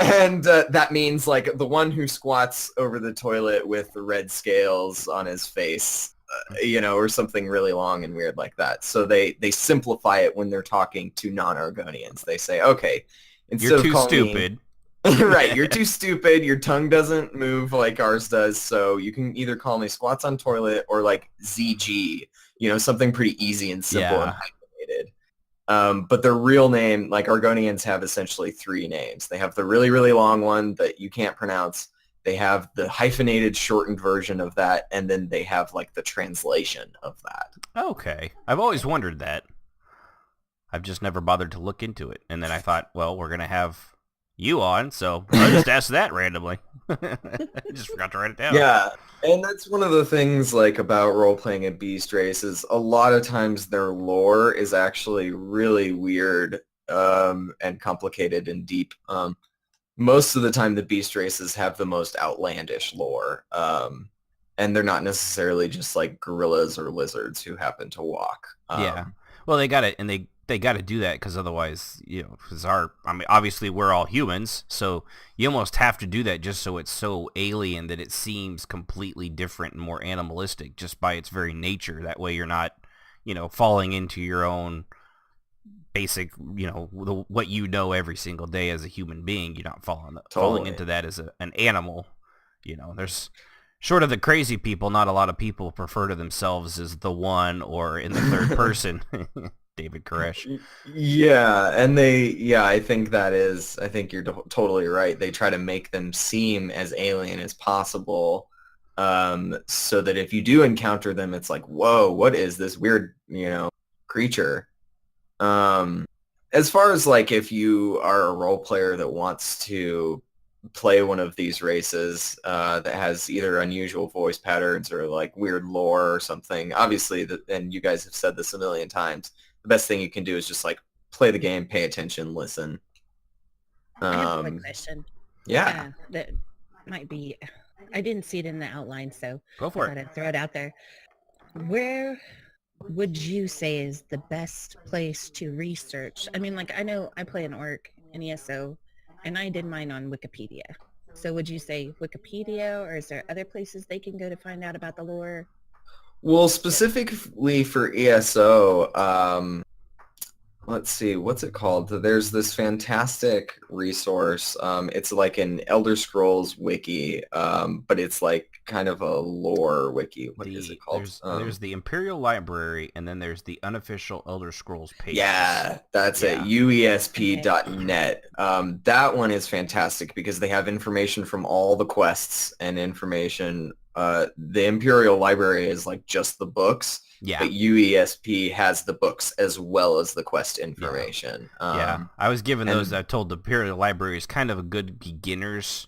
And that means like the one who squats over the toilet with the red scales on his face, you know, or something really long and weird like that. So they simplify it when they're talking to non-Argonians. They say, okay, instead You're of too calling stupid. right, you're too stupid, your tongue doesn't move like ours does, so you can either call me Squats on Toilet or like ZG, you know, something pretty easy and simple and Yeah. hyphenated. But their real name, like Argonians have essentially three names. They have the really, really long one that you can't pronounce. They have the hyphenated shortened version of that, and then they have like the translation of that. Okay. I've always wondered that. I've just never bothered to look into it. And then I thought, well, we're going to have you on, so I just asked that randomly. I just forgot to write it down. Yeah, and that's one of the things like about role-playing at Beast Race is a lot of times their lore is actually really weird and complicated and deep. Most of the time the Beast Races have the most outlandish lore, and they're not necessarily just like gorillas or lizards who happen to walk. Yeah. Well, they got it, and they got to do that because otherwise, you know, obviously we're all humans, so you almost have to do that just so it's so alien that it seems completely different and more animalistic just by its very nature. That way you're not, you know, falling into your own basic, you know, what you know every single day as a human being. You're not falling Totally. into that as an animal. You know, there's short of the crazy people, not a lot of people prefer to themselves as the one or in the third person. David Koresh. Yeah, and I think you're totally right. They try to make them seem as alien as possible, so that if you do encounter them, it's like, whoa, what is this weird, you know, creature? As far as like if you are a role player that wants to play one of these races that has either unusual voice patterns or like weird lore or something, obviously, and you guys have said this a million times, the best thing you can do is just like play the game, pay attention, listen. I have a quick question. Yeah. That might be, I didn't see it in the outline, so Go for I thought it. I'd throw it out there. Where would you say is the best place to research? I mean, like, I know I play an orc in ESO, and I did mine on Wikipedia. So would you say Wikipedia, or is there other places they can go to find out about the lore? Well, specifically for ESO, let's see, what's it called? There's this fantastic resource. It's like an Elder Scrolls wiki, but it's like kind of a lore wiki. What is it called? There's the Imperial Library, and then there's the unofficial Elder Scrolls page. Yeah, that's it. uesp.net. That one is fantastic because they have information from all the quests and information. The Imperial Library is like just the books. Yeah. But UESP has the books as well as the quest information. Yeah. I was given those. I told the Imperial Library is kind of a good beginners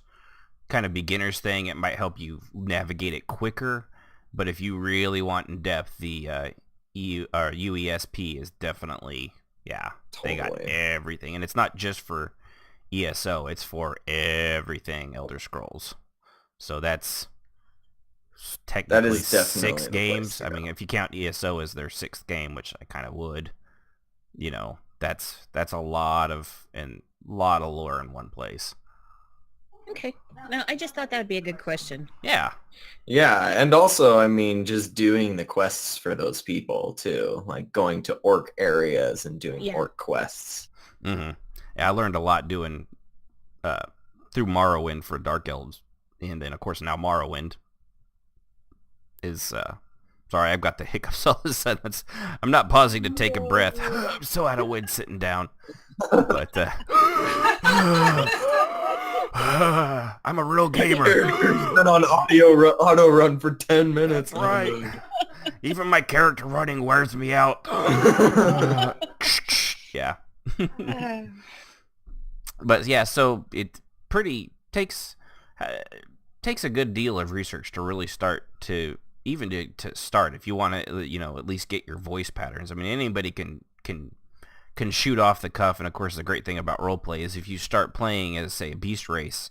thing. It might help you navigate it quicker. But if you really want in depth, the UESP is definitely, They got everything. And it's not just for ESO. It's for everything Elder Scrolls. So that's technically six games. I mean, if you count ESO as their sixth game, which I kind of would, you know, that's a lot of lore in one place. Okay. No, I just thought that would be a good question. Yeah. Yeah, and also, I mean, just doing the quests for those people too, like going to orc areas and doing Yeah. orc quests. Mm-hmm. Yeah, I learned a lot doing through Morrowind for Dark Elves, and then of course now Morrowind is. Sorry, I've got the hiccups all of a sudden. I'm not pausing to take a breath. I'm so out of wind sitting down. But I'm a real gamer. Character's been on auto run for 10 minutes. That's right. Even my character running wears me out. Yeah. But yeah, so it takes a good deal of research to really start to start if you want to, at least get your voice patterns. I mean, anybody can shoot off the cuff, and of course the great thing about roleplay is if you start playing as, say, a beast race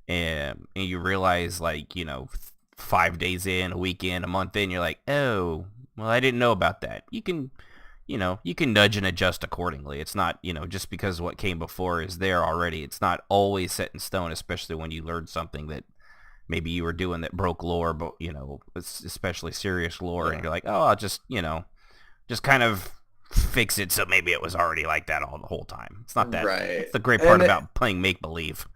and you realize, like, 5 days in, a week in, a month in, you're like, oh, well, I didn't know about that. You can nudge and adjust accordingly. It's not, just because what came before is there already. It's not always set in stone, especially when you learn something that maybe you were doing that broke lore, but, especially serious lore, and you're like, oh, I'll just, just kind of fix it so maybe it was already like that all the whole time. It's not that. Right. It's the great part about playing make-believe.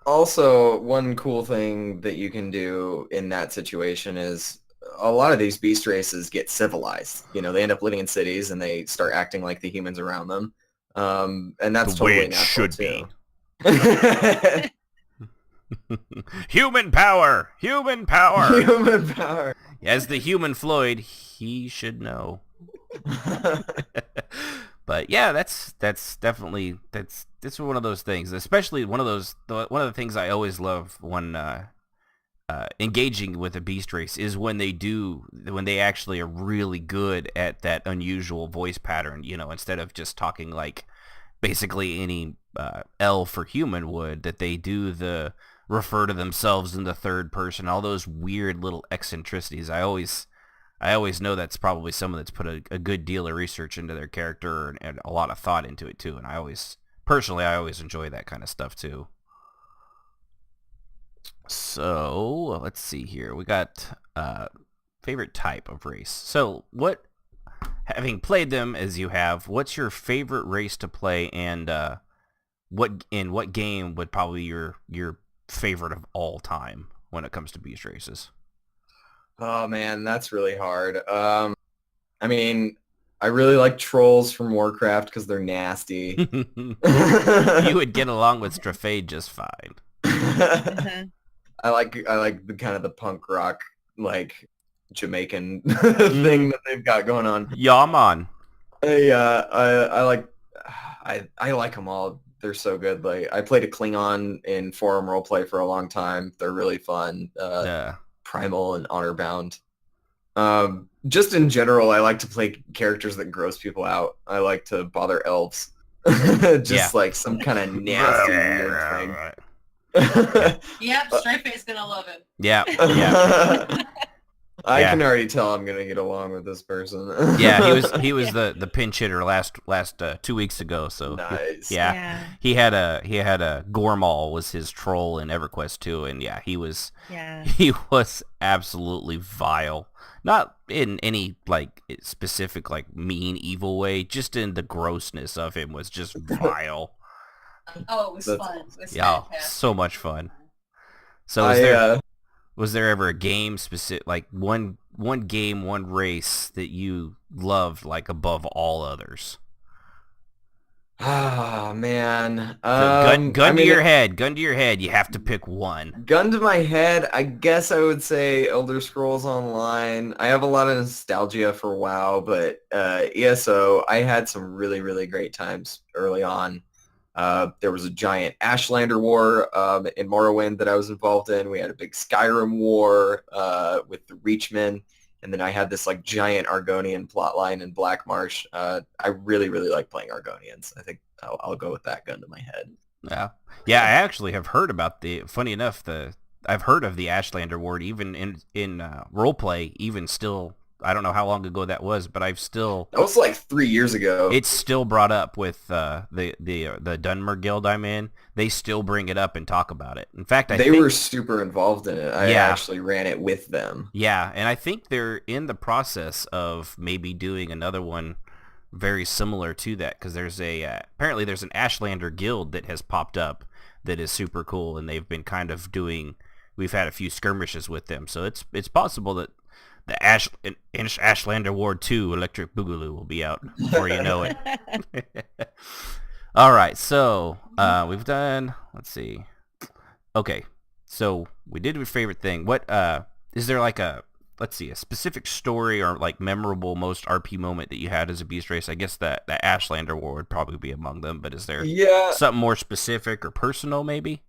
Also, one cool thing that you can do in that situation is a lot of these beast races get civilized. They end up living in cities and they start acting like the humans around them. And that's The way totally it natural should too. be. Human power! Human power! Human power. As the HumanFloyd, he should know. But yeah, that's definitely that's one of those things. Especially one of the things I always love when engaging with a beast race is when they actually are really good at that unusual voice pattern. Instead of just talking like basically any elf or human would, that they do the refer to themselves in the third person, all those weird little eccentricities. I always know that's probably someone that's put a good deal of research into their character and a lot of thought into it too. And I always enjoy that kind of stuff too. So let's see here. We got favorite type of race. So having played them as you have, what's your favorite race to play, and what game would probably your favorite of all time when it comes to beast races? Oh man, that's really hard. I mean, I really like trolls from Warcraft because they're nasty. You would get along with Strafade just fine. Uh-huh. I like the kind of the punk rock, like, Jamaican thing that they've got going on. Yeah, man. I like them all. They're so good. Like, I played a Klingon in forum roleplay for a long time. They're really fun. Yeah. Primal and Honor Bound. Just in general, I like to play characters that gross people out. I like to bother elves. Just like some kind of nasty weird thing. Yep, Strayface's gonna love him. Yeah. I Yeah. can already tell I'm gonna get along with this person. Yeah, he was the pinch hitter last 2 weeks ago. So Nice. yeah, he had a Gormal was his troll in EverQuest 2, and yeah, he was absolutely vile. Not in any like specific like mean evil way, just in the grossness of him was just vile. Oh, it was That's fun. It was Yeah, fantastic. so much fun. So was there ever a game specific, like one game, one race that you loved like above all others? Ah, man. Gun I to mean, your head. Gun to your head. You have to pick one. Gun to my head, I guess I would say Elder Scrolls Online. I have a lot of nostalgia for WoW, but ESO, I had some really, really great times early on. There was a giant Ashlander war in Morrowind that I was involved in. We had a big Skyrim war with the Reachmen. And then I had this like giant Argonian plotline in Black Marsh. I really, really like playing Argonians. I think I'll go with that gun to my head. Yeah. I actually have heard about funny enough, I've heard of the Ashlander Ward even in roleplay, even still I don't know how long ago that was, but That was like 3 years ago. it's still brought up with the Dunmer Guild I'm in. They still bring it up and talk about it. In fact, They were super involved in it. I actually ran it with them. Yeah, and I think they're in the process of maybe doing another one very similar to that, because there's apparently there's an Ashlander Guild that has popped up that is super cool, and they've been kind of doing. We've had a few skirmishes with them, so it's possible that the Ashlander Ward 2 Electric Boogaloo will be out before you know it. All right, so we've done. Let's see. Okay, so we did your favorite thing. What is there like a specific story or like memorable most RP moment that you had as a beast race? I guess that Ashlander War would probably be among them, but is there something more specific or personal maybe?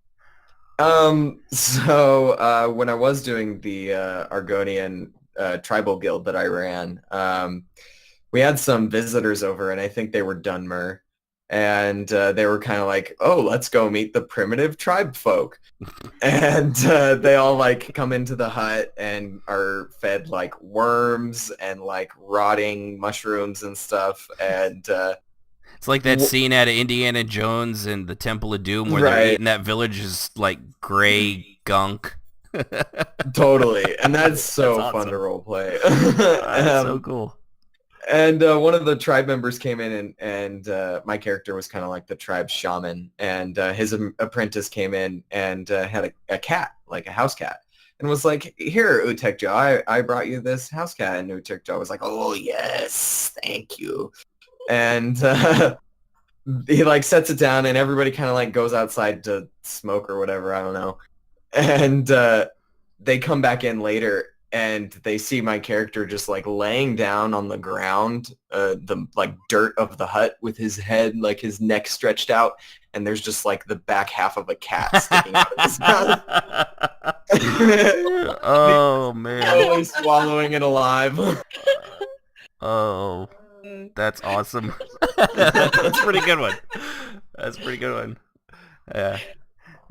So when I was doing the Argonian tribal guild that I ran, we had some visitors over, and I think they were Dunmer. And they were kind of like, oh, let's go meet the primitive tribe folk. And they all like come into the hut and are fed like worms and like rotting mushrooms and stuff. And it's like that scene out of Indiana Jones and the Temple of Doom where they're eating that village's like gray gunk. Totally. And that's so awesome. fun to roleplay. That's so cool. And one of the tribe members came in, and my character was kind of like the tribe shaman, and his apprentice came in and had a cat, like a house cat, and was like, here, Utekja, I brought you this house cat. And Utekja was like, oh, yes, thank you. And he like sets it down, and everybody kind of like goes outside to smoke or whatever, I don't know. And they come back in later, and they see my character just like laying down on the ground, the like dirt of the hut with his head, like his neck stretched out, and there's just like the back half of a cat sticking out of his mouth. Oh man! Totally swallowing it alive. Oh, that's awesome. That's a pretty good one. That's a pretty good one.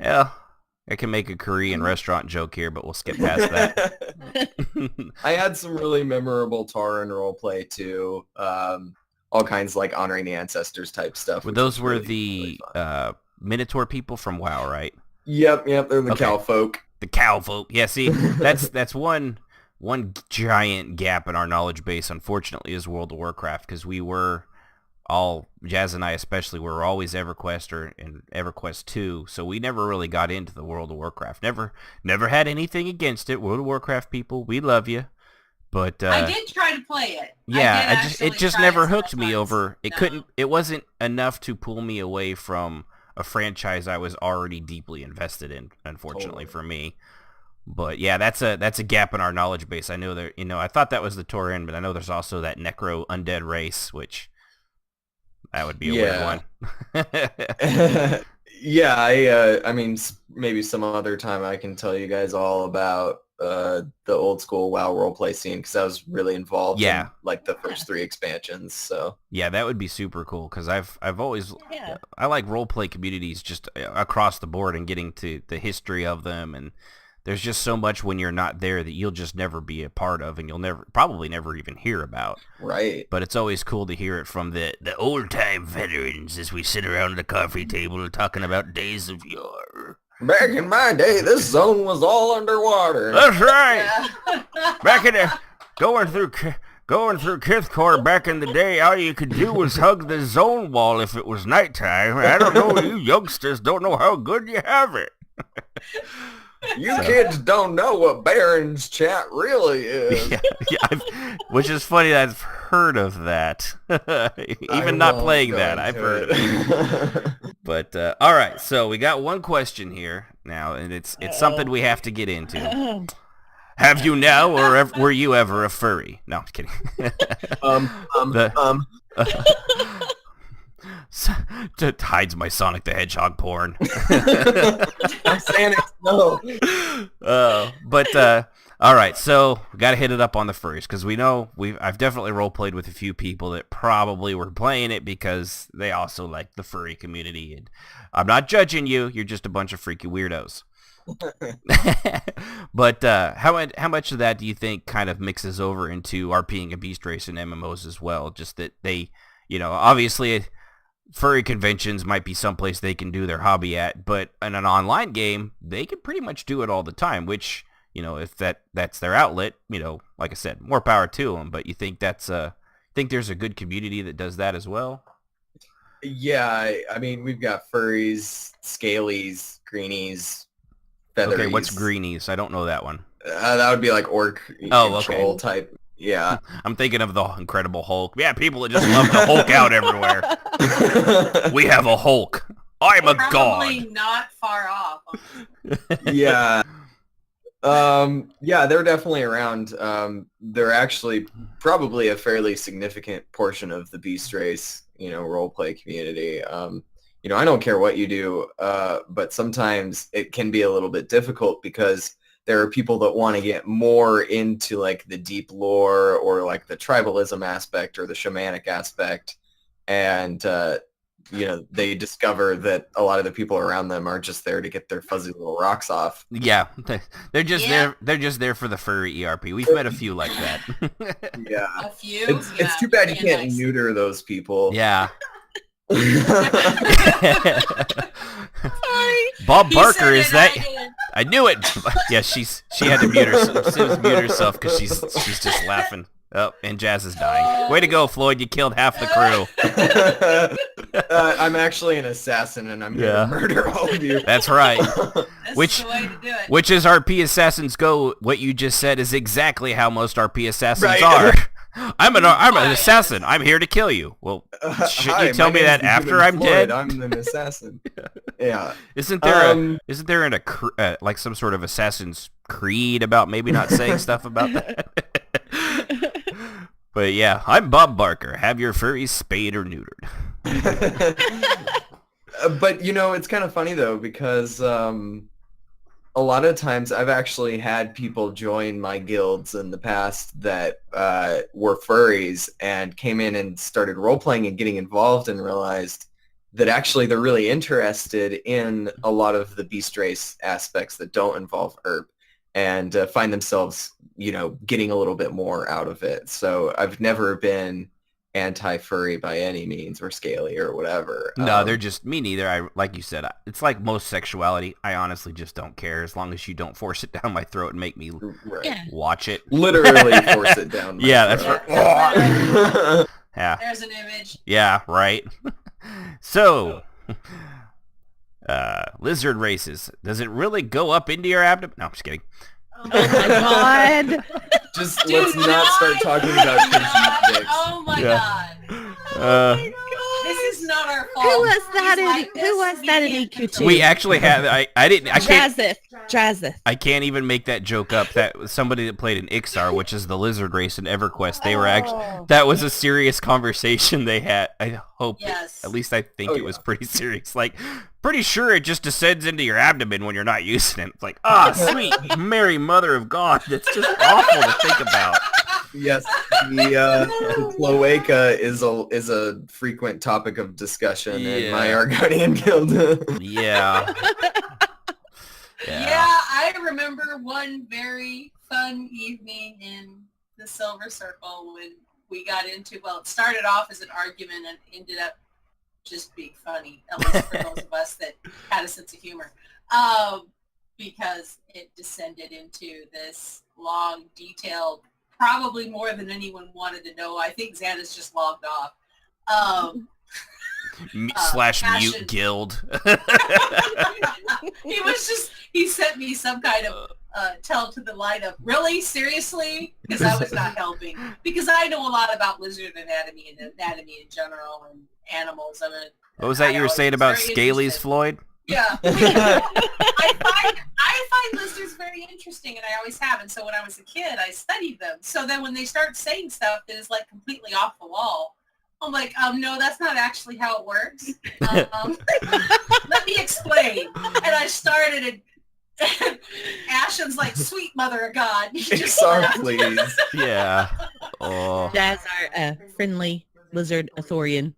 Yeah. I can make a Korean restaurant joke here, but we'll skip past that. I had some really memorable Tauren roleplay too. All kinds like honoring the ancestors type stuff. Well, those were the Minotaur people from WoW, right? Yep, they're the cow folk. The cow folk. Yeah, see, that's one giant gap in our knowledge base, unfortunately, is World of Warcraft, because we were all, Jazz and I especially, were always EverQuest and EverQuest 2, so we never really got into the World of Warcraft. Never had anything against it. World of Warcraft people, we love you. But I did try to play it. Yeah, it just never hooked me over. It wasn't enough to pull me away from a franchise I was already deeply invested in, unfortunately for me. But yeah, that's a gap in our knowledge base. I know there, I thought that was the Tauren, but I know there's also that Necro undead race, which that would be a weird one. Yeah, I mean, maybe some other time I can tell you guys all about the old school WoW roleplay scene, because I was really involved in like the first 3 expansions. So yeah, that would be super cool, because I've always I like roleplay communities just across the board, and getting to the history of them, and there's just so much when you're not there that you'll just never be a part of, and you'll probably never even hear about. Right. But it's always cool to hear it from the old-time veterans as we sit around the coffee table talking about days of yore. Back in my day, this zone was all underwater. That's right. Back in the going through Kithcore back in the day, all you could do was hug the zone wall if it was nighttime. I don't know, you youngsters don't know how good you have it. You kids don't know what Baron's chat really is. Which is funny, I've heard of that. Even not playing that, I've heard of it. But, all right, so we got one question here now, and it's something we have to get into. Have you now, or were you ever a furry? No, I'm just kidding. Hides my Sonic the Hedgehog porn. I'm saying it, no. But all right, so we got to hit it up on the furries, because we know I've definitely role played with a few people that probably were playing it because they also like the furry community, and I'm not judging you. You're just a bunch of freaky weirdos. But how much of that do you think kind of mixes over into RPing a beast race and MMOs as well? Just that they, obviously furry conventions might be someplace they can do their hobby at, but in an online game, they can pretty much do it all the time, which, if that's their outlet, like I said, more power to them. But you think think there's a good community that does that as well? Yeah, I mean, we've got furries, scalies, greenies, featheries. Okay, what's greenies? I don't know that one. That would be like orc troll type. Yeah. I'm thinking of the Incredible Hulk. Yeah, people that just love to Hulk out everywhere. We have a Hulk. I'm a god. Probably not far off. Yeah. Yeah, they're definitely around. They're actually probably a fairly significant portion of the beast race, role play community. I don't care what you do, but sometimes it can be a little bit difficult because there are people that want to get more into like the deep lore or like the tribalism aspect or the shamanic aspect, and they discover that a lot of the people around them are just there to get their fuzzy little rocks off. Yeah, they're just there. They're just there for the furry ERP. We've met a few like that. Yeah, a few. It's too bad you can't neuter those people. Yeah. Sorry. Bob Barker, is that? I knew it. Yeah, she had to mute herself because she's just laughing. Oh, and Jazz is dying. Way to go, Floyd! You killed half the crew. I'm actually an assassin, and I'm here to murder all of you. That's right. That's the way to do it. Which is RP assassins go. What you just said is exactly how most RP assassins are. I'm an assassin. I'm here to kill you. Well, shouldn't you tell me that after I'm dead? I'm an assassin. Yeah. Isn't there like some sort of assassin's creed about maybe not saying stuff about that? But yeah, I'm Bob Barker. Have your furries spayed or neutered. But it's kind of funny though because a lot of times I've actually had people join my guilds in the past that were furries and came in and started role-playing and getting involved and realized that actually they're really interested in a lot of the beast race aspects that don't involve herb and find themselves, getting a little bit more out of it. So I've never been anti-furry by any means or scaly or whatever. No, they're just me neither. Like you said, it's like most sexuality. I honestly just don't care as long as you don't force it down my throat and make me watch it. Literally force it down my that's throat. right. Yeah. There's an image. Yeah, right. So, lizard races. Does it really go up into your abdomen? No, I'm just kidding. Oh my god. Just let's not start talking about kids' dicks. Oh my god. Oh my god. This is not our fault. Who was that in EQ2? We actually have. I can't. Jazzeth. I can't even make that joke up. That was somebody that played in Ixar, which is the lizard race in EverQuest. They were actually. That was a serious conversation they had. I hope. Yes. At least I think it was pretty serious. Like, pretty sure it just descends into your abdomen when you're not using it. It's like, sweet Mary, Mother of God. That's just awful to think about. Yes, the cloaca is a frequent topic of discussion in my Argonian guild. Yeah. Yeah, I remember one very fun evening in the Silver Circle when we got into, it started off as an argument and ended up just being funny, at least for those of us that had a sense of humor, because it descended into this long, detailed, probably more than anyone wanted to know. I think Xana's just logged off. /mute guild. He sent me some kind of tell to the light of, really? Seriously? Because I was not helping. Because I know a lot about lizard anatomy and anatomy in general and animals. What was that you were saying about scalies, Floyd? Yeah. I find lizards very interesting, and I always have. And so when I was a kid, I studied them. So then when they start saying stuff that is like completely off the wall, I'm like, no, that's not actually how it works. Let me explain. And I started, and Ashen's like, sweet Mother of God. Ixar, please. Yeah. Oh. Jazz our friendly lizard Athorian.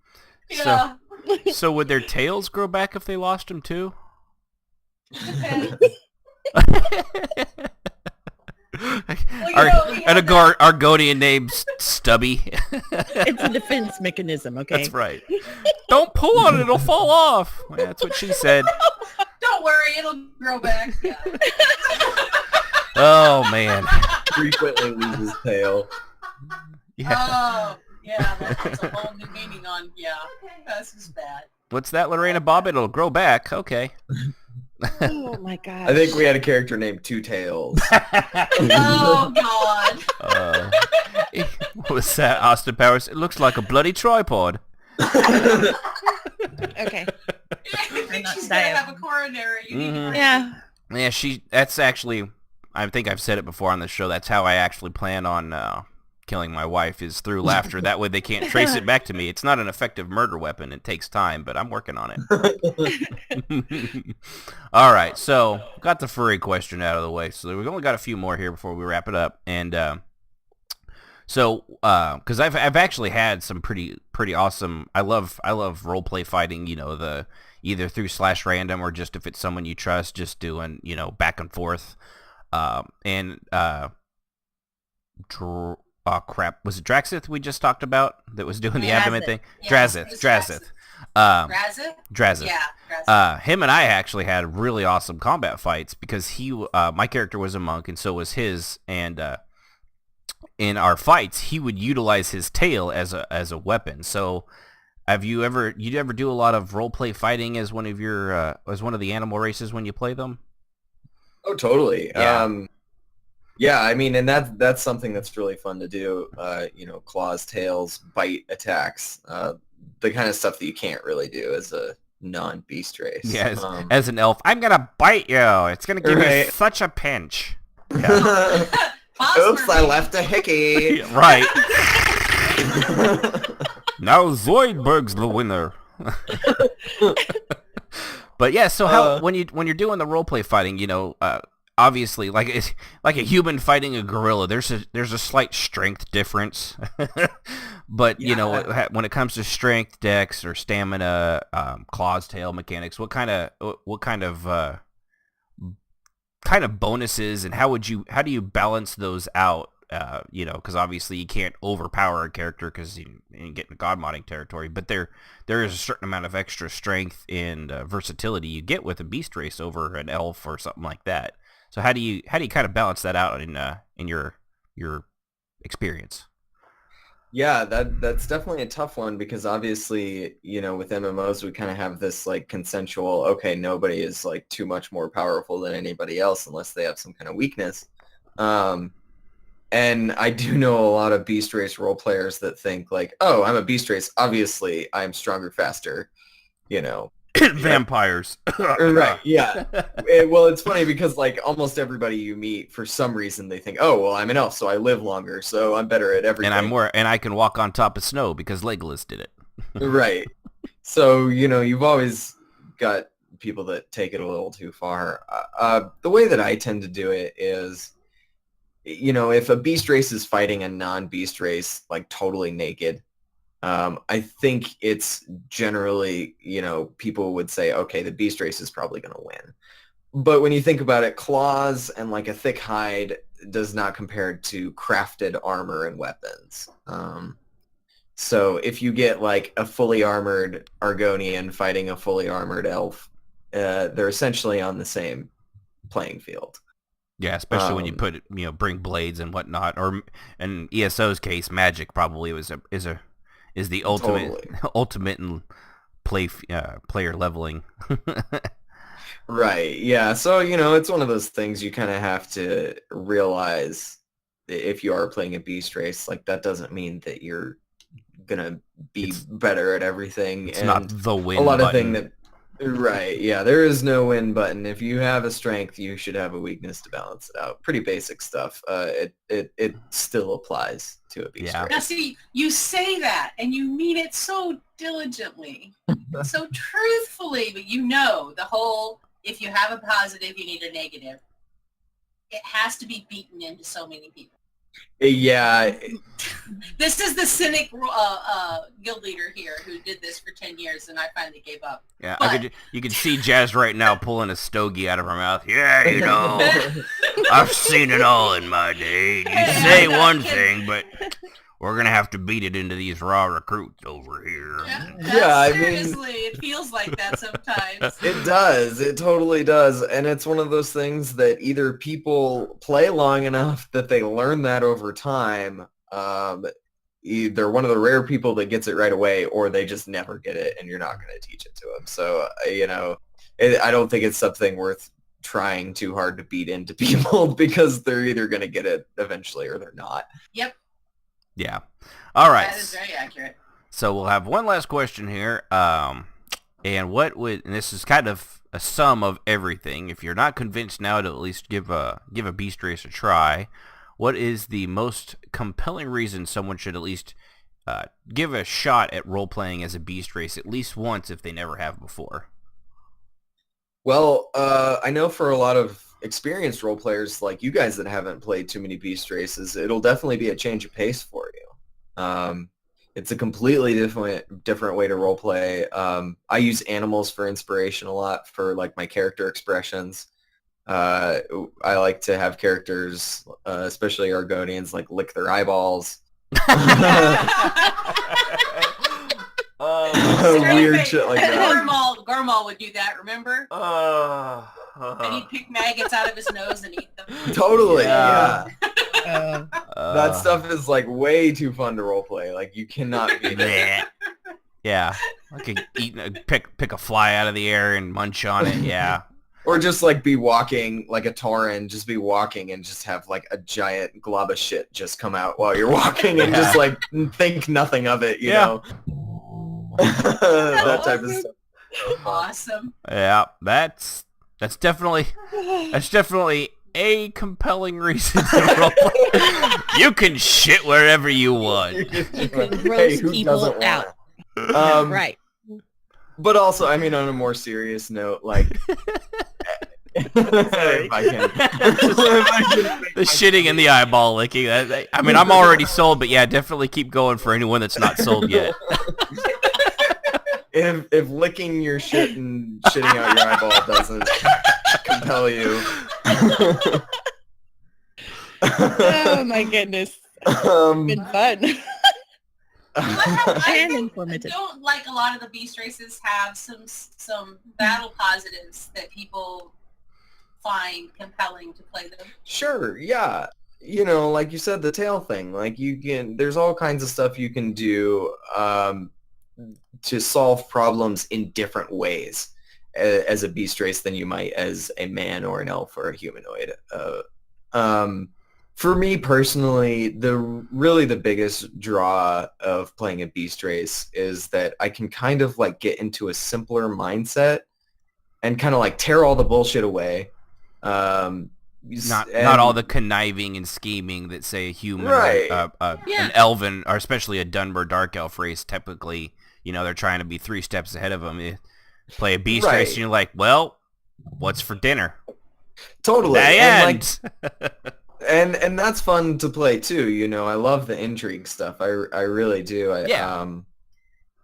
Yeah. So would their tails grow back if they lost them too? Depends. An Argonian named Stubby. It's a defense mechanism, okay? That's right. Don't pull on it, it'll fall off. Well, that's what she said. Don't worry, it'll grow back. Yeah. Oh, man. Frequently loses tail. Yeah. Oh, yeah, that's a whole new meaning on, yeah, this is bad. What's that, Lorena Bob? It'll grow back. Okay. Oh my god. I think we had a character named Two Tails. Oh, God. What was that, Austin Powers? It looks like a bloody tripod. Okay. I think not she's going to dying. have a coronary. You need to bring Yeah. Yeah, that's actually, I think I've said it before on the show, that's how I actually plan on killing my wife, is through laughter. That way they can't trace it back to me. It's not an effective murder weapon. It takes time, but I'm working on it. All right, so got the furry question out of the way. So we've only got a few more here before we wrap it up. And so, because I've actually had some pretty awesome. I love role play fighting. You know, the either through /random or just if it's someone you trust, just doing back and forth. Oh crap! Was it Draxith we just talked about that was doing the abdomen thing? Yeah, Drazith. Drazith? Drazith. Yeah, Drazith. Him and I actually had really awesome combat fights because my character was a monk and so was his, and in our fights he would utilize his tail as a weapon. So, you ever do a lot of role play fighting as one of the animal races when you play them? Oh, totally. Yeah. Yeah, I mean, and that's something that's really fun to do. Claws, tails, bite attacks, the kind of stuff that you can't really do as a non-beast race. Yeah, as an elf, I'm gonna bite you. It's gonna give you such a pinch. Yeah. Oops, I left a hickey. Right. Now Zoidberg's the winner. But yeah, so how when you're doing the roleplay fighting, obviously, like a human fighting a gorilla, there's a slight strength difference. But when it comes to strength, dex, or stamina, claws, tail mechanics, what kind of bonuses, and how do you balance those out? Because obviously you can't overpower a character because you get into god modding territory. But there is a certain amount of extra strength and versatility you get with a beast race over an elf or something like that. So how do you kind of balance that out in your experience? Yeah, that's definitely a tough one because obviously, with MMOs we kind of have this like consensual, okay, nobody is like too much more powerful than anybody else unless they have some kind of weakness. And I do know a lot of beast race role players that think like, oh, I'm a beast race, obviously I'm stronger, faster, Vampires. Right, yeah. Well, it's funny because like almost everybody you meet, for some reason they think, oh, well, I'm an elf, so I live longer, so I'm better at everything. And I can walk on top of snow because Legolas did it. Right. So, you've always got people that take it a little too far. The way that I tend to do it is, if a beast race is fighting a non-beast race, like totally naked, I think it's generally, people would say, okay, the beast race is probably going to win. But when you think about it, claws and like a thick hide does not compare to crafted armor and weapons. So if you get like a fully armored Argonian fighting a fully armored elf, they're essentially on the same playing field. Yeah, especially when you put bring blades and whatnot, or in ESO's case, magic probably is the ultimate in player leveling. Right. Yeah. So, it's one of those things you kind of have to realize if you are playing a beast race, like that doesn't mean that you're going to be better at everything. It's not the win a lot button. Of thing that right. Yeah. There is no win button. If you have a strength, you should have a weakness to balance it out. Pretty basic stuff. It still applies to a beast race. Now see, you say that and you mean it so diligently, so truthfully, but the whole, if you have a positive, you need a negative. It has to be beaten into so many people. Yeah, This is the cynic guild leader here who did this for 10 years, and I finally gave up. Yeah, But- you could see Jazz right now pulling a stogie out of her mouth. Yeah, you know, I've seen it all in my day. You Hey, say I'm not one kidding. thing, but we're gonna have to beat it into these raw recruits over here. Yeah, I mean- seriously, it feels like that sometimes. it does. It totally does. And it's one of those things that either people play long enough that they learn that over time. They're one of the rare people that gets it right away, or they just never get it, and you're not going to teach it to them. So, I don't think it's something worth trying too hard to beat into people because they're either going to get it eventually or they're not. Yep, Yeah. All right. that is very accurate. So we'll have one last question here. And this is kind of a sum of everything. If you're not convinced now, to at least give a beast race a try. What is the most compelling reason someone should at least give a shot at role-playing as a beast race at least once if they never have before? Well, I know for a lot of experienced role players like you guys that haven't played too many beast races, it'll definitely be a change of pace for you. It's a completely different way to role play. I use animals for inspiration a lot for like my character expressions. I like to have characters, especially Argonians, like lick their eyeballs. Weird Straight shit like face. that. Garmal would do that, remember? And he'd pick maggots out of his nose and eat them. Totally, Yeah. yeah. That stuff is like way too fun to roleplay. Like you cannot be Bleh. Yeah, I could pick a fly out of the air and munch on it. Yeah, Or just like be walking like a Tauren, just be walking and just have like a giant glob of shit just come out while you're walking and just like think nothing of it, you know? That type of stuff. Awesome. yeah. That's definitely a compelling reason to roleplay. You can shit wherever you want. You can gross who people doesn't want out. it? Right. But also, I mean, on a more serious note, like, if I can, The shitting and the eyeball licking. I mean, I'm already sold, but yeah, definitely keep going for anyone that's not sold yet. if licking your shit and shitting out your eyeball doesn't compel you, Oh my goodness. Been fun. I And think- informative. Don't like a lot of the beast races have some battle positives that people find compelling to play them. Sure, yeah. You know, like you said, the tail thing. Like there's all kinds of stuff you can do to solve problems in different ways as a beast race than you might as a man or an elf or a humanoid. For me personally, the biggest draw of playing a beast race is that I can kind of like get into a simpler mindset and kind of like tear all the bullshit away. Not all the conniving and scheming that say a human, Right. or, Yeah. an elven, or especially a Dunmer dark elf race. Typically, they're trying to be 3 steps ahead of them. You play a beast Right. race, and you're like, well, what's for dinner? Totally. The And, end. and that's fun to play too. You know, I love the intrigue stuff. I really do. Yeah.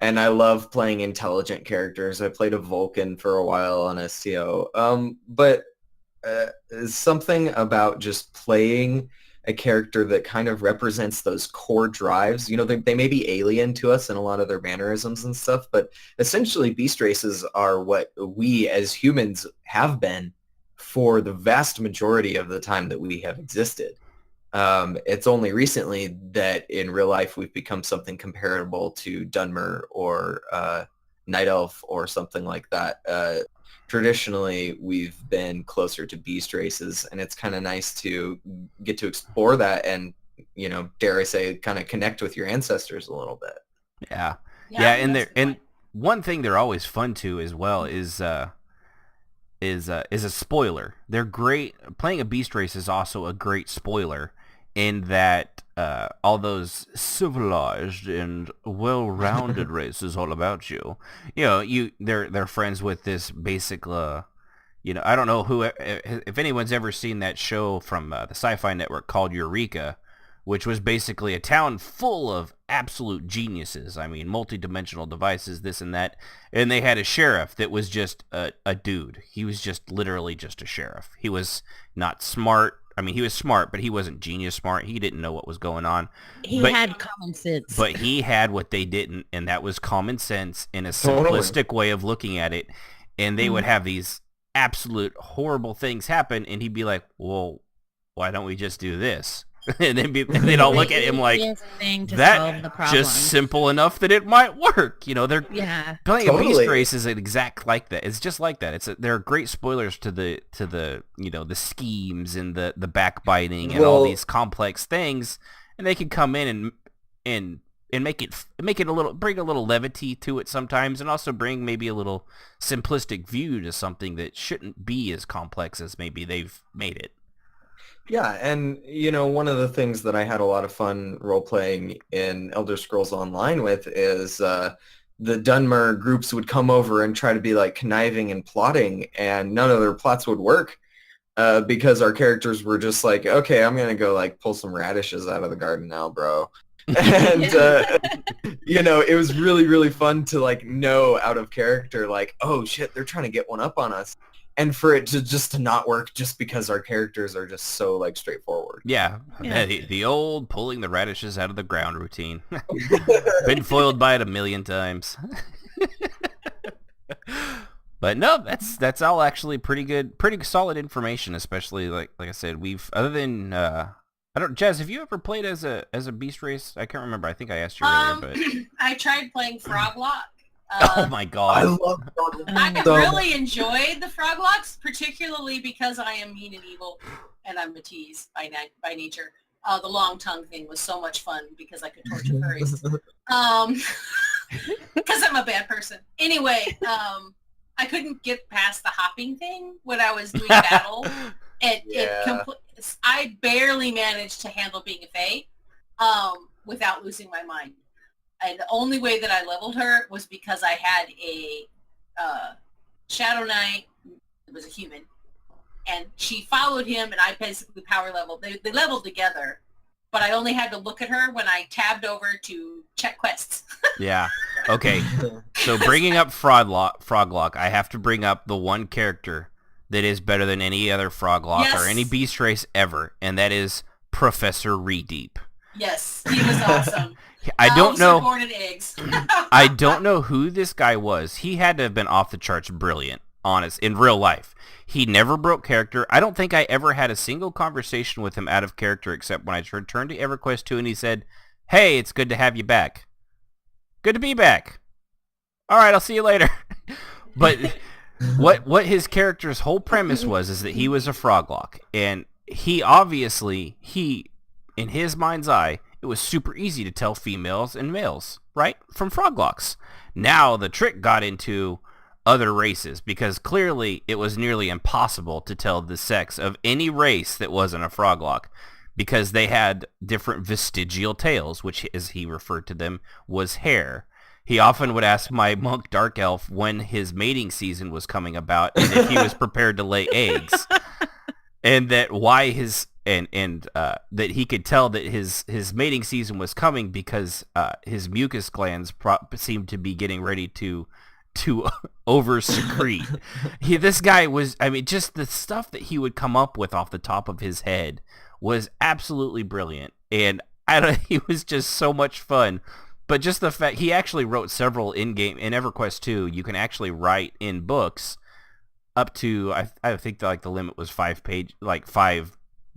And I love playing intelligent characters. I played a Vulcan for a while on STO. But something about just playing a character that kind of represents those core drives. You know, they may be alien to us in a lot of their mannerisms and stuff, but essentially beast races are what we as humans have been for the vast majority of the time that we have existed. It's only recently that in real life we've become something comparable to Dunmer or Night Elf or something like that. Traditionally, we've been closer to beast races, and it's kind of nice to get to explore that and, you know, dare I say, kind of connect with your ancestors a little bit. Yeah. Yeah, Yeah, and that's a good and point. one thing they're always fun to as well is a spoiler. They're great. Playing a beast race is also a great spoiler in that all those civilized and well-rounded races all about you. You know, they're friends with this basic. I don't know if anyone's ever seen that show from the Sci-Fi Network called Eureka, which was basically a town full of absolute geniuses. I mean, multi-dimensional devices, this and that. And they had a sheriff that was just a dude. He was just literally just a sheriff. He was not smart. I mean, he was smart, but he wasn't genius smart. He didn't know what was going on. He had common sense. But he had what they didn't, and that was common sense in a Totally. simplistic way of looking at it. And they would have these absolute horrible things happen, and he'd be like, well, why don't we just do this? And they'd all look at him like, Easiest thing to solve the that problem. just simple enough that it might work. You know, they're playing a Totally. beast race is exact like that. It's just like that. There are great spoilers to the you know, the schemes and the backbiting and all these complex things, and they can come in and make it a little, bring a little levity to it sometimes, and also bring maybe a little simplistic view to something that shouldn't be as complex as maybe they've made it. Yeah, and you know, one of the things that I had a lot of fun role-playing in Elder Scrolls Online with is the Dunmer groups would come over and try to be like conniving and plotting, and none of their plots would work because our characters were just like, okay, I'm gonna go like pull some radishes out of the garden now, bro. And you know, it was really, really fun to like know out of character, like, oh shit, they're trying to get one up on us. And for it to just to not work just because our characters are just so like straightforward. Yeah. The old pulling the radishes out of the ground routine. Been foiled by it a million times. But no, that's all actually pretty good, pretty solid information, especially like I said, we've, other than Jazz, have you ever played as a beast race? I can't remember. I think I asked you earlier, but I tried playing Froglock. oh my I god. love I really enjoyed the Froglocks, particularly because I am mean and evil, and I'm a tease by nature. The long tongue thing was so much fun because I could torture furries. Because I'm a bad person. Anyway, I couldn't get past the hopping thing when I was doing battle. I barely managed to handle being a fae without losing my mind. And the only way that I leveled her was because I had a Shadow Knight who was a human, and she followed him, and I basically power leveled. They leveled together, but I only had to look at her when I tabbed over to check quests. Yeah. Okay. So bringing up Froglock, I have to bring up the one character that is better than any other Froglock or any beast race ever, and that is Professor Redeep. Yes, he was awesome. I don't know. Born in eggs. I don't know who this guy was. He had to have been off the charts brilliant, honest, in real life. He never broke character. I don't think I ever had a single conversation with him out of character except when I returned to EverQuest 2 and he said, "Hey, it's good to have you back." Good to be back. All right, I'll see you later. But what his character's whole premise was is that he was a Froglock, and he obviously, in his mind's eye, it was super easy to tell females and males, right, from Froglocks. Now the trick got into other races, because clearly it was nearly impossible to tell the sex of any race that wasn't a Froglock, because they had different vestigial tails, which, as he referred to them, was hair. He often would ask my monk Dark Elf when his mating season was coming about and if he was prepared to lay eggs, and that why his that he could tell that his mating season was coming because his mucus glands seemed to be getting ready to over secrete. This guy was, I mean, just the stuff that he would come up with off the top of his head was absolutely brilliant, and he was just so much fun. But just the fact he actually wrote several in-game in EverQuest 2, you can actually write in books up to I think like the limit was 5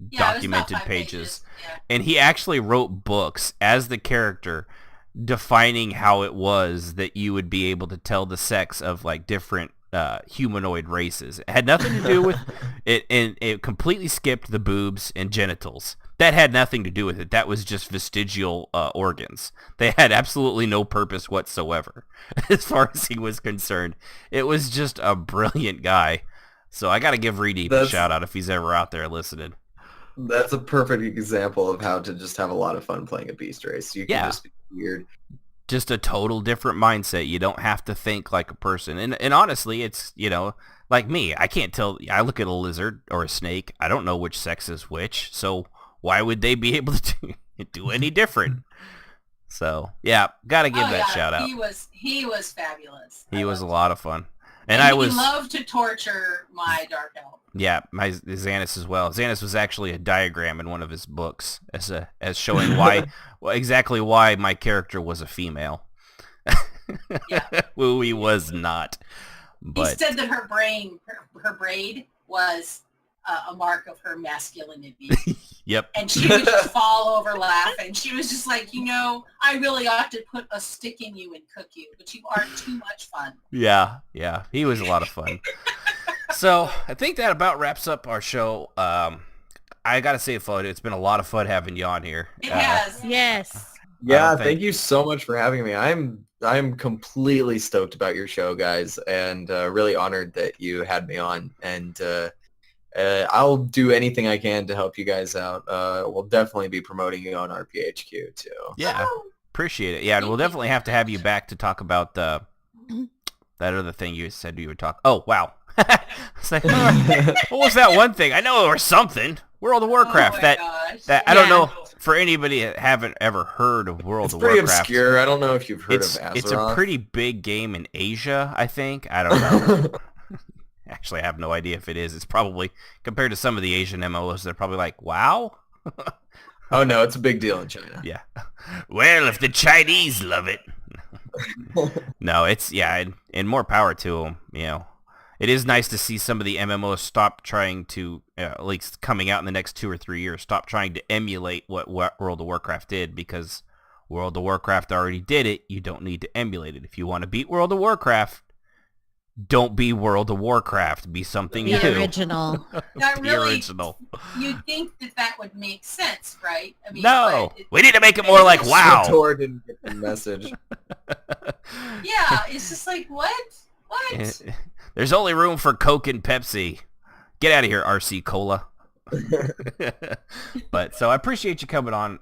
documented pages. Yeah. And he actually wrote books as the character defining how it was that you would be able to tell the sex of like different humanoid races. It had nothing to do with it, and it completely skipped the boobs and genitals. That had nothing to do with it. That was just vestigial organs. They had absolutely no purpose whatsoever as far as he was concerned. It was just a brilliant guy. So I got to give Redeep a shout out if he's ever out there listening. That's a perfect example of how to just have a lot of fun playing a beast race. You can just be weird. Just a total different mindset. You don't have to think like a person. And honestly, it's, you know, like me. I can't tell. I look at a lizard or a snake. I don't know which sex is which. So why would they be able to do any different. So yeah, gotta give that shout out. He was fabulous. He was a lot of fun, and he I was loved to torture my dark elf. Yeah, my Xanis as well. Xanis was actually a diagram in one of his books as showing exactly why my character was a female. Yeah. Who he was not. But he said that her braid was a mark of her masculinity. Yep. And she would just fall over laughing. She was just like, I really ought to put a stick in you and cook you, but you are too much fun. Yeah. He was a lot of fun. So I think that about wraps up our show. I gotta say, Floyd, it's been a lot of fun having you on here. It has. Yes. Yeah, thank you so much for having me. I'm completely stoked about your show, guys, and really honored that you had me on. And I'll do anything I can to help you guys out. We'll definitely be promoting you on RPHQ too. Yeah, appreciate it. Yeah, and we'll definitely have to have you back to talk about that other thing you said you would talk. Oh, wow. It's like, what was that one thing? I know there was something. World of Warcraft. That I don't know, for anybody that haven't ever heard of World of Warcraft. It's pretty obscure. I don't know if you've heard of Azeroth. It's a pretty big game in Asia, I think. I don't know. Actually, I have no idea if it is. It's probably, compared to some of the Asian MMOs, they're probably like, wow. Oh, no, it's a big deal in China. Yeah. Well, if the Chinese love it. No, it's, and more power to them, It is nice to see some of the MMOs stop trying to, at least coming out in the next 2 or 3 years, stop trying to emulate what World of Warcraft did, because World of Warcraft already did it. You don't need to emulate it. If you want to beat World of Warcraft, don't be World of Warcraft. Be something new. The original. The original. You'd think that would make sense, right? I mean, no, we need to make it more like WoW. Tor didn't get the message. Yeah, it's just like, what? There's only room for Coke and Pepsi. Get out of here, RC Cola. But so I appreciate you coming on,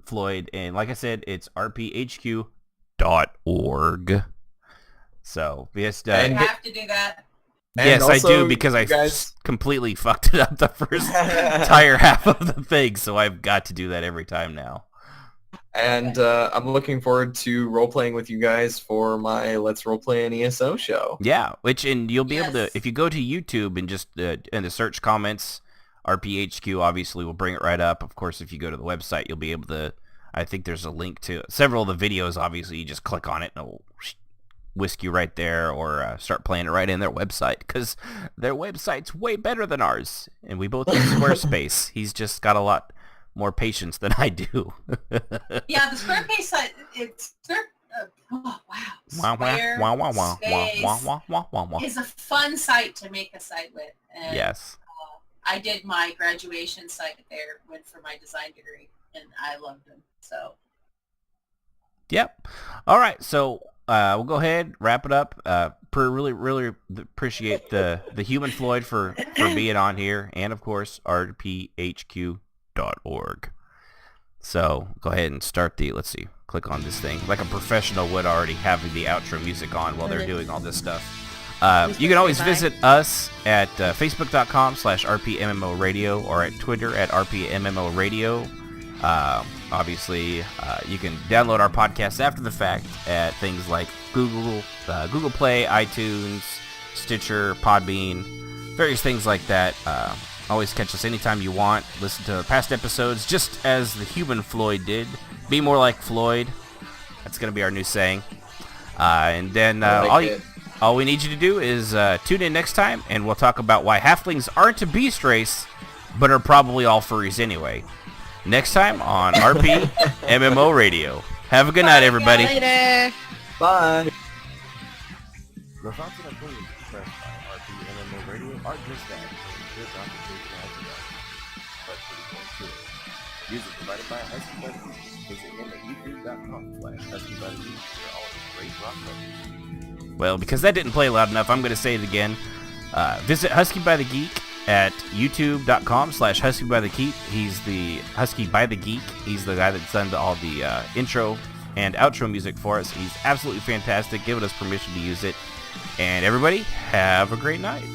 Floyd. And like I said, it's rphq.org. So yes, you have to do that. Yes, I do, because I completely fucked it up the first entire half of the thing. So I've got to do that every time now. And I'm looking forward to role-playing with you guys for my Let's Roleplay an ESO show. Yeah, and you'll be able to, if you go to YouTube and just in the search comments, RPHQ obviously will bring it right up. Of course, if you go to the website, you'll be able to, I think there's a link to several of the videos. Obviously, you just click on it and it'll whisk you right there, or start playing it right in their website, because their website's way better than ours. And we both use Squarespace. He's just got a lot more patience than I do. Yeah, the Squarespace site, it's Squarespace is a fun site to make a site with. And, yes. I did my graduation site there, went for my design degree, and I loved them. So. Yep. All right, so we'll go ahead, wrap it up. Really appreciate the TheHumanFloyd for being on here, and of course rphq.org. So go ahead and start let's see, click on this thing like a professional would, already having the outro music on while they're doing all this stuff. You can always visit us at facebook.com/RPMMORadio, or at Twitter at RPMMORadio. Obviously, you can download our podcast after the fact at things like Google Play, iTunes, Stitcher, Podbean, various things like that. Always catch us anytime you want. Listen to past episodes just as TheHumanFloyd did. Be more like Floyd. That's going to be our new saying. And then all we need you to do is tune in next time, and we'll talk about why halflings aren't a beast race, but are probably all furries anyway. Next time on RPMMORadio. Have a good night, everybody. Later. Bye. The thoughts and opinions expressed by RPMMORadio are just that. Just observation as well. But pretty close to it. Music provided by Husky Buddy. Visit him at youtube.com/HuskyBuddy for all of his great rock buddies. Well, because that didn't play loud enough, I'm going to say it again. Visit Husky by the Geek at youtube.com/Husky by the Geek. He's the Husky by the Geek. He's the guy that's done all the intro and outro music for us. He's absolutely fantastic. Giving us permission to use it. And everybody, have a great night.